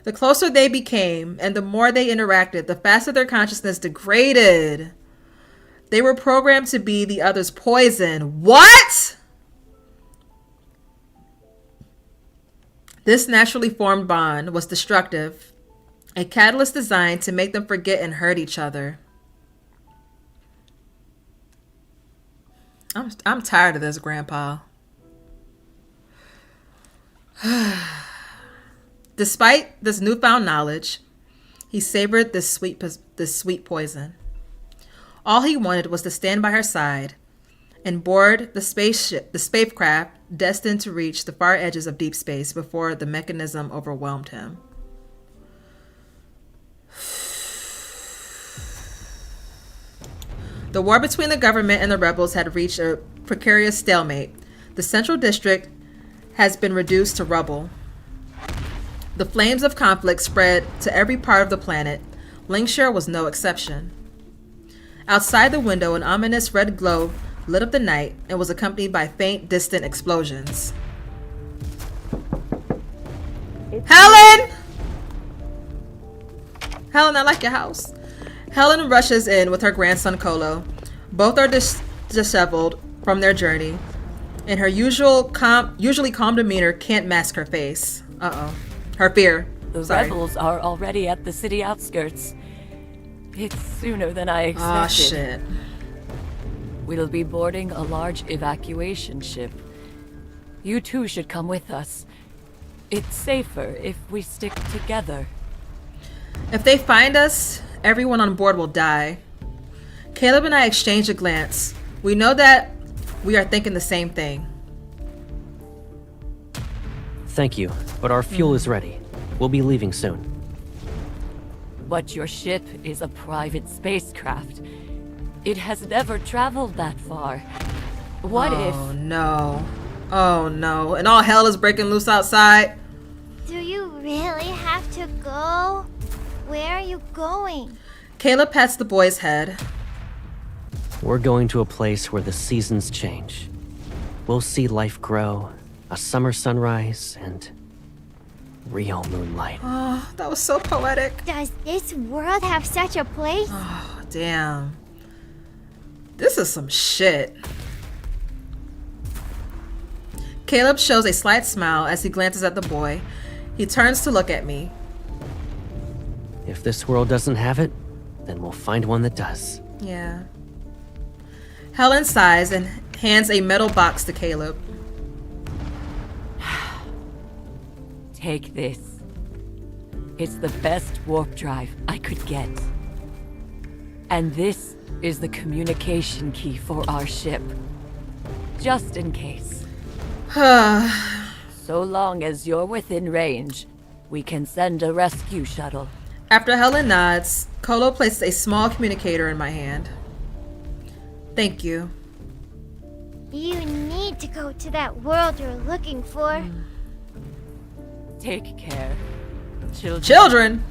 The closer they became and the more they interacted, the faster their consciousness degraded. They were programmed to be the other's poison. What? This naturally formed bond was destructive, a catalyst designed to make them forget and hurt each other. I'm tired of this, Grandpa. Despite this newfound knowledge, he savored this sweet poison. All he wanted was to stand by her side and board the spacecraft destined to reach the far edges of deep space before the mechanism overwhelmed him. The war between the government and the rebels had reached a precarious stalemate. The central district has been reduced to rubble. The flames of conflict spread to every part of the planet. Lingshir was no exception. Outside the window, an ominous red glow lit up the night and was accompanied by faint, distant explosions. Helen! Helen, I like your house. Helen rushes in with her grandson Kolo. Both are disheveled from their journey, and her usually calm demeanor can't mask her face. Her fear. The rebels are already at the city outskirts. It's sooner than I expected. Oh, shit. We'll be boarding a large evacuation ship. You two should come with us. It's safer if we stick together. If they find us, everyone on board will die. Caleb and I exchange a glance. We know that we are thinking the same thing. Thank you, but our fuel is ready. We'll be leaving soon. But your ship is a private spacecraft. It has never traveled that far. What if... Oh no. Oh no. And all hell is breaking loose outside. Do you really have to go? Where are you going? Caleb pats the boy's head. We're going to a place where the seasons change. We'll see life grow, a summer sunrise, and real moonlight. Oh, that was so poetic. Does this world have such a place? Oh, damn. This is some shit. Caleb shows a slight smile as he glances at the boy. He turns to look at me. If this world doesn't have it, then we'll find one that does. Yeah. Helen sighs and hands a metal box to Caleb. Take this. It's the best warp drive I could get. And this is the communication key for our ship. Just in case. So long as you're within range, we can send a rescue shuttle. After Helen nods, Kolo places a small communicator in my hand. Thank you. You need to go to that world you're looking for. Take care, children. Children!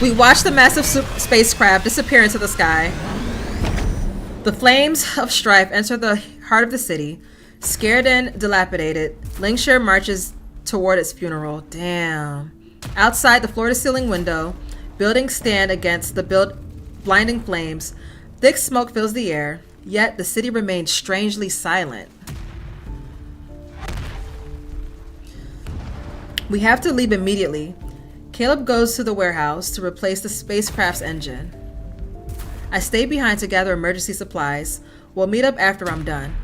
We watch the massive spacecraft disappear into the sky. The flames of strife enter the heart of the city. Scared and dilapidated, Lingshir marches toward its funeral. Damn. Outside the floor-to-ceiling window, buildings stand against the blinding flames. Thick smoke fills the air, yet the city remains strangely silent. We have to leave immediately. Caleb goes to the warehouse to replace the spacecraft's engine. I stay behind to gather emergency supplies. We'll meet up after I'm done.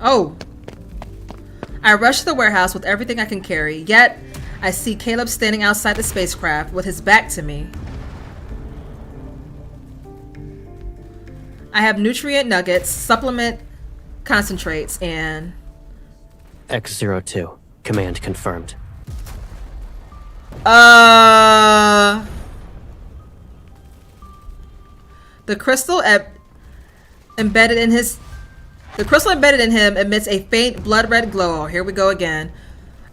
Oh! I rush to the warehouse with everything I can carry, yet I see Caleb standing outside the spacecraft with his back to me. I have nutrient nuggets, supplement concentrates, and... X-02. Command confirmed. The crystal embedded in him emits a faint blood red glow. Oh, here we go again.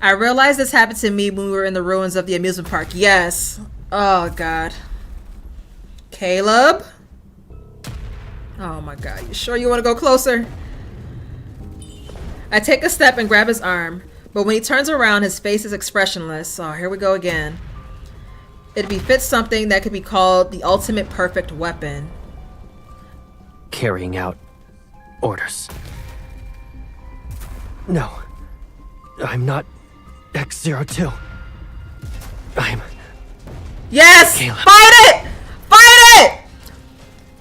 I realized this happened to me when we were in the ruins of the amusement park. Yes. Oh god. Caleb? Oh my god. You sure you want to go closer? I take a step and grab his arm, but when he turns around, his face is expressionless. Oh, here we go again. It befits something that could be called the ultimate perfect weapon. Carrying out orders. No, I'm not X02. I'm... Yes! Caleb. Fight it! Fight it!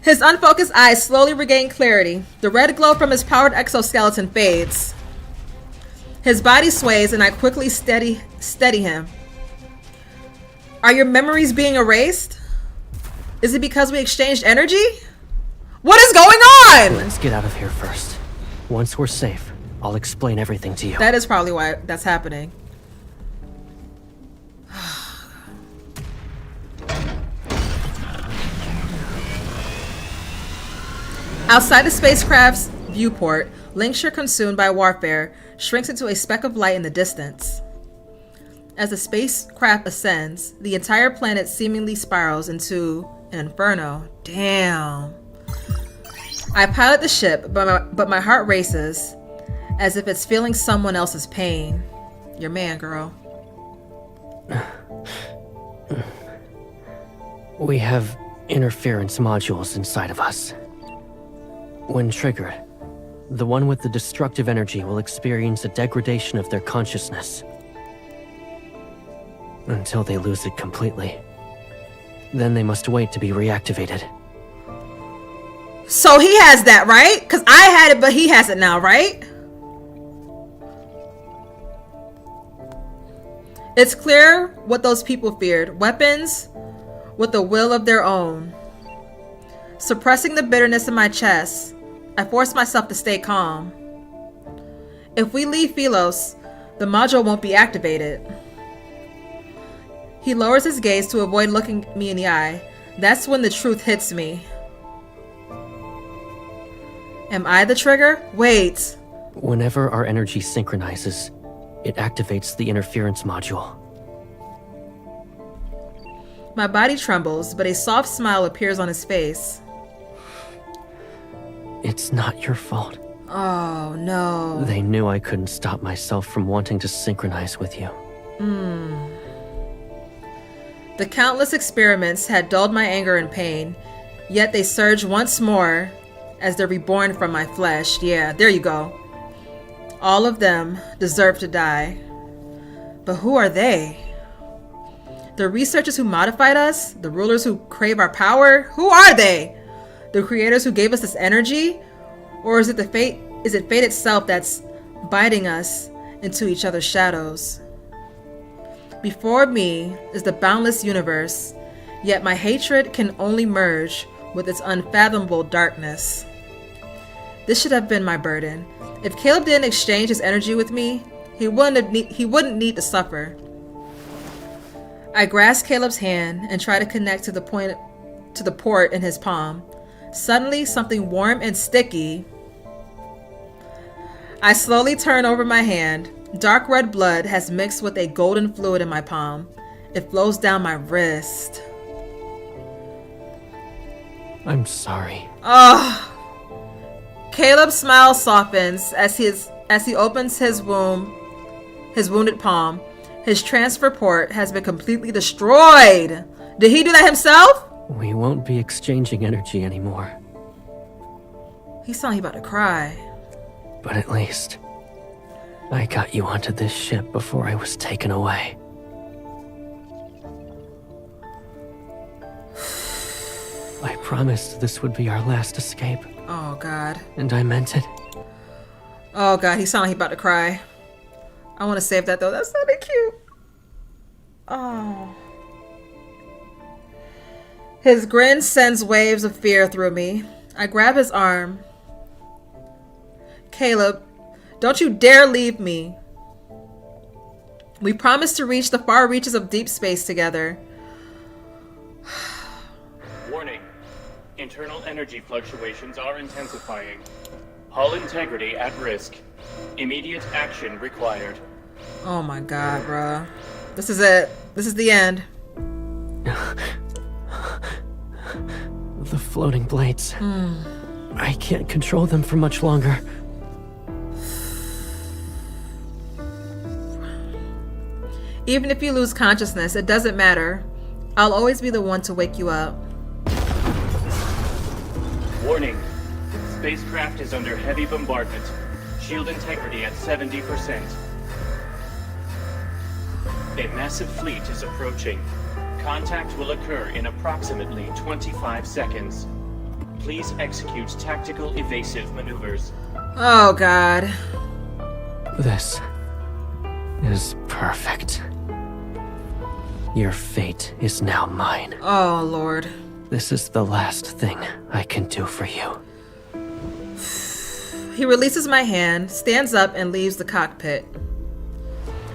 His unfocused eyes slowly regain clarity. The red glow from his powered exoskeleton fades. His body sways and I quickly steady him. Are your memories being erased? Is it because we exchanged energy? What is going on? Let's get out of here first. Once we're safe, I'll explain everything to you. That is probably why that's happening. Outside the spacecraft's viewport, Lingshir, consumed by warfare, shrinks into a speck of light in the distance. As the spacecraft ascends, the entire planet seemingly spirals into an inferno. Damn. I pilot the ship, but my heart races, as if it's feeling someone else's pain. Your man, girl. We have interference modules inside of us. When triggered, the one with the destructive energy will experience a degradation of their consciousness until they lose it completely. Then they must wait to be reactivated. So he has that, right? Because I had it, but he has it now, right? It's clear what those people feared. Weapons with a will of their own. Suppressing the bitterness in my chest, I force myself to stay calm. If we leave Philos, the module won't be activated. He lowers his gaze to avoid looking me in the eye. That's when the truth hits me. Am I the trigger? Wait. Whenever our energy synchronizes, it activates the interference module. My body trembles, but a soft smile appears on his face. It's not your fault. Oh, no. They knew I couldn't stop myself from wanting to synchronize with you. The countless experiments had dulled my anger and pain, yet they surge once more as they're reborn from my flesh. Yeah, there you go. All of them deserve to die. But who are they? The researchers who modified us? The rulers who crave our power? Who are they? The creators who gave us this energy? Or is it fate itself that's biting us into each other's shadows? Before me is the boundless universe, yet my hatred can only merge with its unfathomable darkness. This should have been my burden. If Caleb didn't exchange his energy with me, he wouldn't need to suffer. I grasp Caleb's hand and try to connect to the port in his palm. Suddenly, something warm and sticky. I slowly turn over my hand. Dark red blood has mixed with a golden fluid in my palm. It flows down my wrist. I'm sorry. Ugh. Caleb's smile softens as he opens his wounded palm. His transfer port has been completely destroyed. Did he do that himself? We won't be exchanging energy anymore. He sounded about to cry. But at least, I got you onto this ship before I was taken away. I promised this would be our last escape. Oh, God. And I meant it. Oh, God, he sounded like he about to cry. I want to save that, though. That sounded cute. Oh. His grin sends waves of fear through me. I grab his arm. Caleb, don't you dare leave me. We promised to reach the far reaches of deep space together. Warning. Internal energy fluctuations are intensifying. Hull integrity at risk. Immediate action required. Oh my God, bruh. This is it. This is the end. The floating blades. I can't control them for much longer. Even if you lose consciousness, it doesn't matter. I'll always be the one to wake you up. Warning. Spacecraft is under heavy bombardment. Shield integrity at 70%. A massive fleet is approaching. Contact will occur in approximately 25 seconds. Please execute tactical evasive maneuvers. Oh, God. This is perfect. Your fate is now mine. Oh, Lord. This is the last thing I can do for you. He releases my hand, stands up, and leaves the cockpit.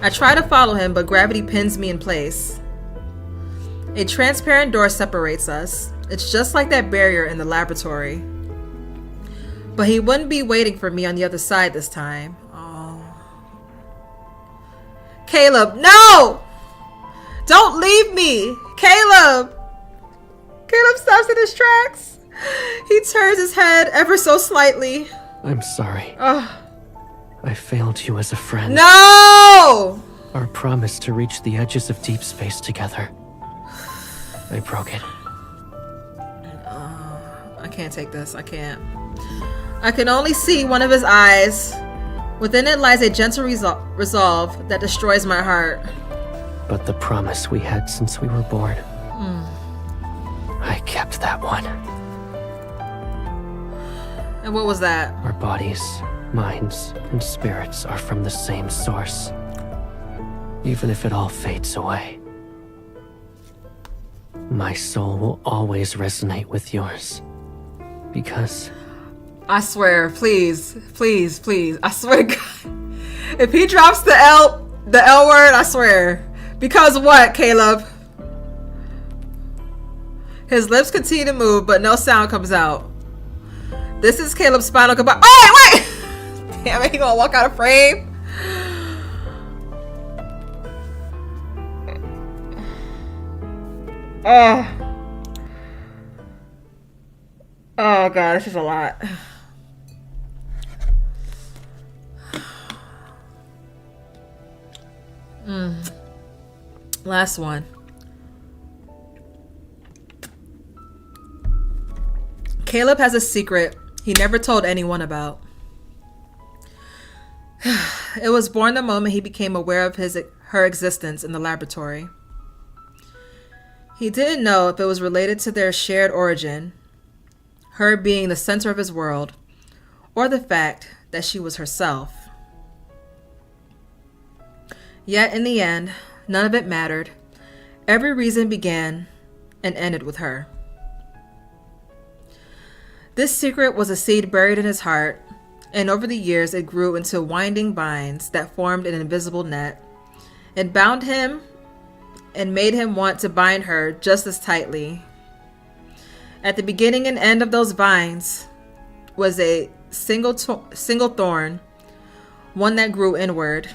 I try to follow him, but gravity pins me in place. A transparent door separates us. It's just like that barrier in the laboratory. But he wouldn't be waiting for me on the other side this time. Oh. Caleb, no! Don't leave me! Caleb! Caleb stops in his tracks. He turns his head ever so slightly. I'm sorry. Oh. I failed you as a friend. No! Our promise to reach the edges of deep space together. I broke it. I can't take this. I can't. I can only see one of his eyes. Within it lies a gentle resolve that destroys my heart. But the promise we had since we were born. I kept that one. And what was that? Our bodies, minds, and spirits are from the same source. Even if it all fades away. My soul will always resonate with yours. Because... I swear, please, please, please, I swear to God. If he drops the L word, I swear. Because what, Caleb? His lips continue to move, but no sound comes out. This is Caleb's spinal goodbye. Oh, wait! Damn it, he gonna walk out of frame? Oh God, this is a lot. Last one. Caleb has a secret he never told anyone about. It was born the moment he became aware of her existence in the laboratory. He didn't know if it was related to their shared origin, her being the center of his world, or the fact that she was herself. Yet in the end, none of it mattered. Every reason began and ended with her. This secret was a seed buried in his heart, and over the years it grew into winding vines that formed an invisible net. It bound him and made him want to bind her just as tightly. At the beginning and end of those vines was a single thorn, one that grew inward.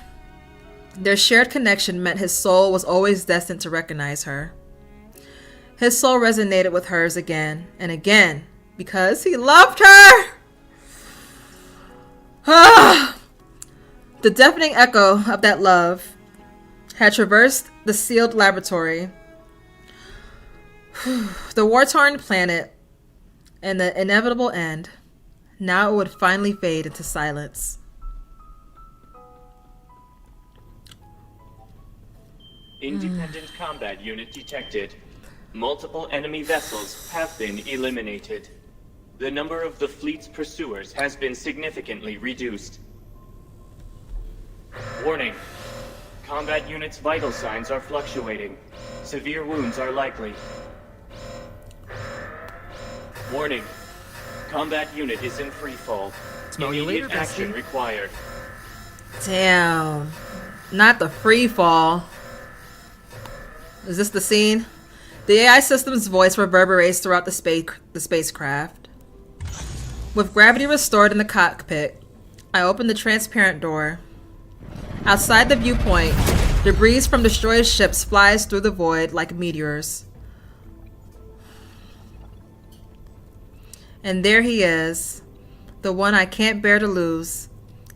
Their shared connection meant his soul was always destined to recognize her. His soul resonated with hers again and again because he loved her. The deafening echo of that love had traversed the sealed laboratory, the war-torn planet, and the inevitable end. Now it would finally fade into silence. Independent combat unit detected. Multiple enemy vessels have been eliminated. The number of the fleet's pursuers has been significantly reduced. Warning. Combat unit's vital signs are fluctuating. Severe wounds are likely. Warning. Combat unit is in freefall. Smell you later, Immediate action bestie. required. Damn. Not the free fall. Is this the scene? The AI system's voice reverberates throughout the spacecraft. With gravity restored in the cockpit, I open the transparent door. Outside the viewpoint, debris from destroyed ships flies through the void like meteors. And there he is, the one I can't bear to lose.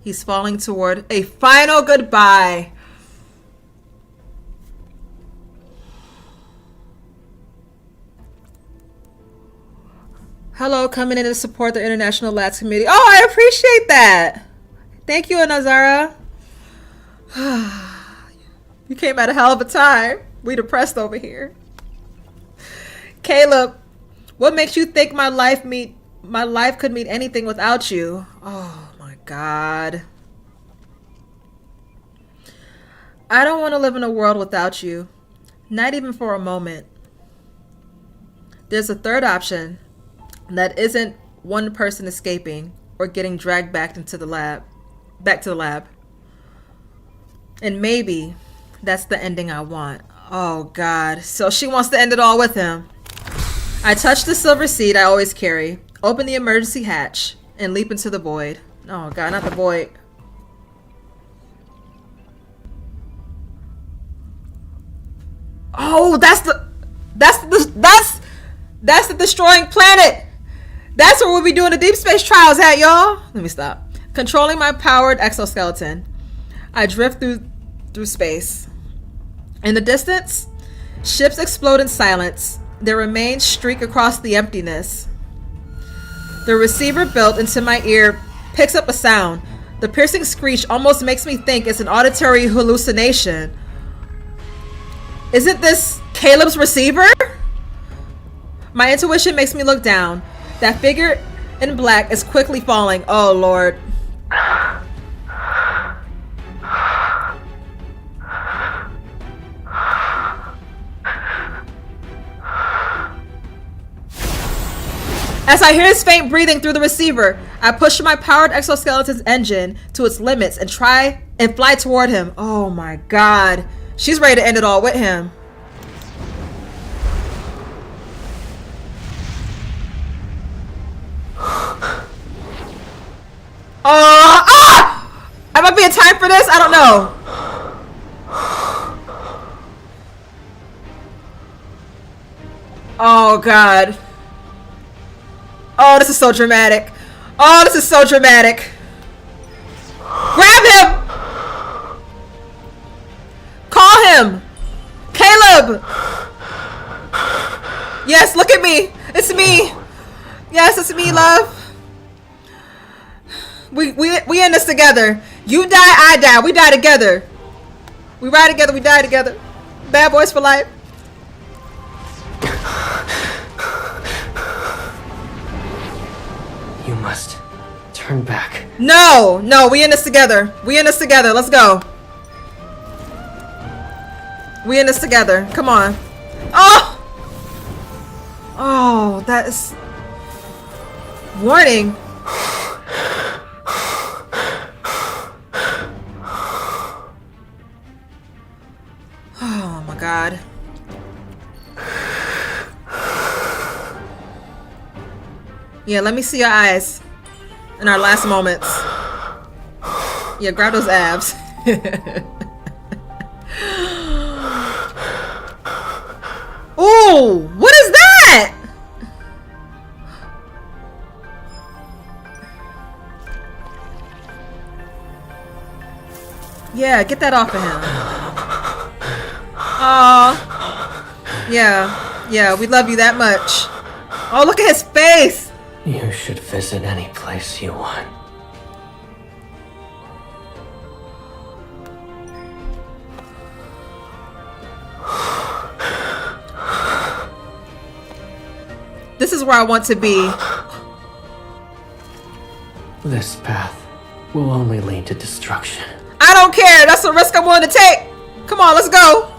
He's falling toward a final goodbye. Hello, coming in to support the International Lads Committee. Oh, I appreciate that. Thank you, Anazara. You came at a hell of a time. We depressed over here. Caleb, what makes you think my life could mean anything without you? Oh my God. I don't want to live in a world without you. Not even for a moment. There's a third option that isn't one person escaping or getting dragged back to the lab. And maybe that's the ending I want. Oh God. So she wants to end it all with him. I touch the silver seed I always carry, open the emergency hatch, and leap into the void. Oh God, not the void. Oh, that's the destroying planet. That's what we'll be doing the deep space trials at, y'all. Let me stop. Controlling my powered exoskeleton, I drift through space. In the distance, ships explode in silence. Their remains streak across the emptiness. The receiver built into my ear picks up a sound. The piercing screech almost makes me think it's an auditory hallucination. Isn't this Caleb's receiver? My intuition makes me look down. That figure in black is quickly falling. Oh Lord. As I hear his faint breathing through the receiver, I push my powered exoskeleton's engine to its limits and try and fly toward him. Oh my God. She's ready to end it all with him. Am I being timed for this? I don't know. Oh God. Oh, this is so dramatic. Oh, this is so dramatic. Grab him! Call him! Caleb! Yes, look at me. It's me. Yes, it's me, love. We in this together. You die, I die. We die together. We ride together, we die together. Bad boys for life. You must turn back. No, we in this together. We in this together. Let's go. We in this together. Come on. Oh, that is... Warning. Oh my God. Yeah, let me see your eyes in our last moments. Yeah, grab those abs. Ooh, what is that? Yeah, get that off of him. Oh, yeah, we love you that much. Oh, look at his face. You should visit any place you want. This is where I want to be. This path will only lead to destruction. I don't care. That's a risk I'm willing to take. Come on, let's go.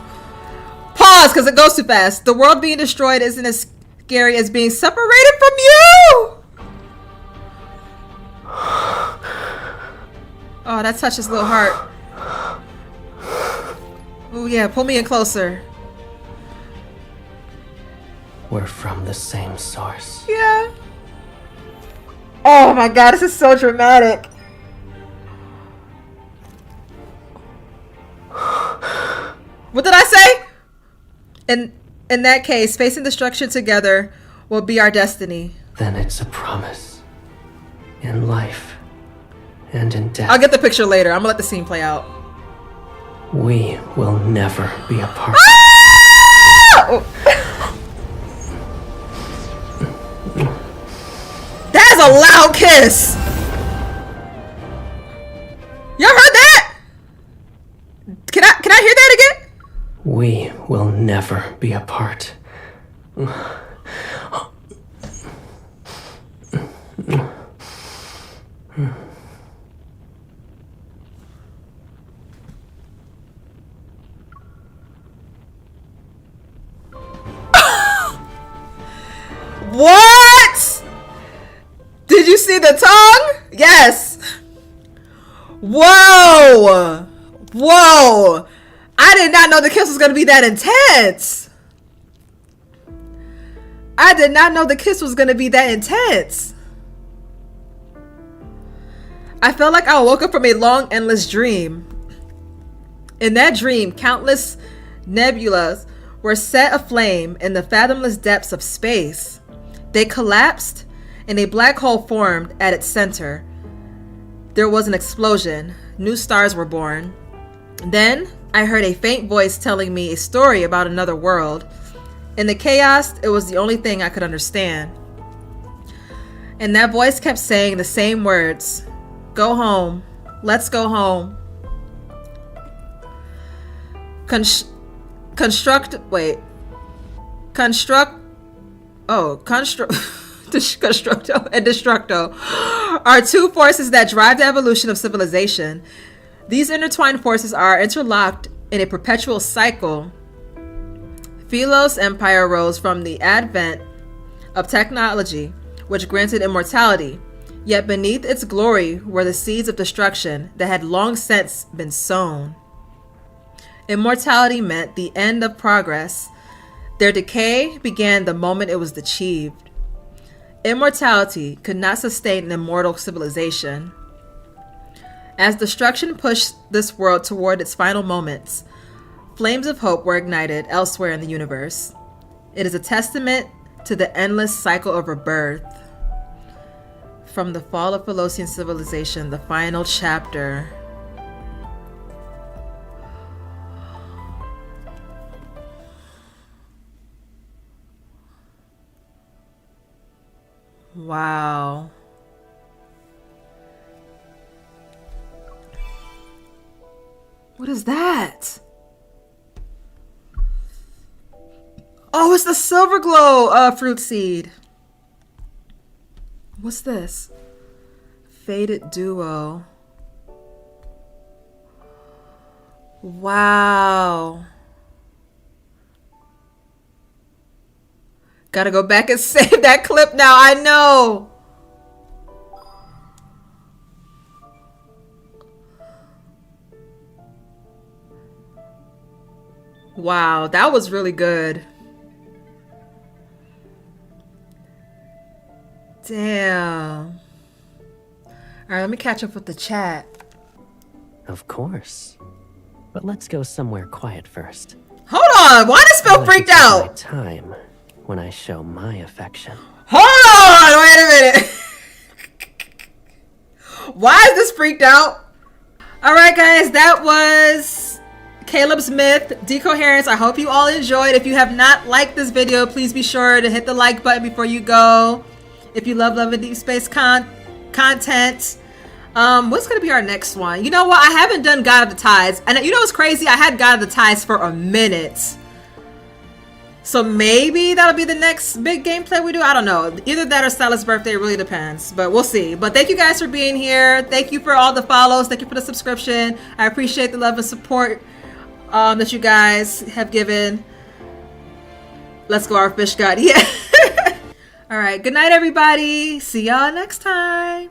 Pause, because it goes too fast. The world being destroyed isn't as scary as being separated from you. Oh, that touched his little heart. Oh yeah, pull me in closer. We're from the same source. Yeah. Oh my God, this is so dramatic. What did I say? In that case, facing destruction together will be our destiny. Then it's a promise. In life and in death. I'll get the picture later. I'm gonna let the scene play out. We will never be apart. Ah! That is a loud kiss. Y'all heard that? Can I hear that again? We'll never be apart. What? Did you see the tongue? Yes. Whoa. Whoa. I did not know the kiss was going to be that intense. I did not know the kiss was going to be that intense. I felt like I woke up from a long, endless dream. In that dream, countless nebulas were set aflame in the fathomless depths of space. They collapsed, and a black hole formed at its center. There was an explosion. New stars were born. Then, I heard a faint voice telling me a story about another world. In the chaos, it was the only thing I could understand. And that voice kept saying the same words. Go home. Let's go home. Construct and Destructo are two forces that drive the evolution of civilization. These intertwined forces are interlocked in a perpetual cycle. Philos Empire rose from the advent of technology, which granted immortality. Yet beneath its glory were the seeds of destruction that had long since been sown. Immortality meant the end of progress. Their decay began the moment it was achieved. Immortality could not sustain an immortal civilization. As destruction pushed this world toward its final moments, flames of hope were ignited elsewhere in the universe. It is a testament to the endless cycle of rebirth. From the fall of Philosian civilization, the final chapter. Wow. What is that? Oh, it's the silver glow fruit seed. What's this? Faded duo. Wow. Gotta go back and save that clip now. I know. Wow, that was really good. Damn. All right, let me catch up with the chat. Of course. But let's go somewhere quiet first. Hold on, why does Phil freaked out? My time when I show my affection. Hold on, wait a minute. Why is this freaked out? All right, guys, that was Caleb's Myth, Decoherence. I hope you all enjoyed. If you have not liked this video, please be sure to hit the like button before you go. If you love and Deep Space content, what's gonna be our next one? You know what? I haven't done God of the Tides, and you know what's crazy? I had God of the Tides for a minute, so maybe that'll be the next big gameplay we do. I don't know. Either that or Sylus' birthday. It really depends, but we'll see. But thank you guys for being here. Thank you for all the follows. Thank you for the subscription. I appreciate the love and support that you guys have given. Let's go, our fish god. Yeah. All right. Good night, everybody. See y'all next time.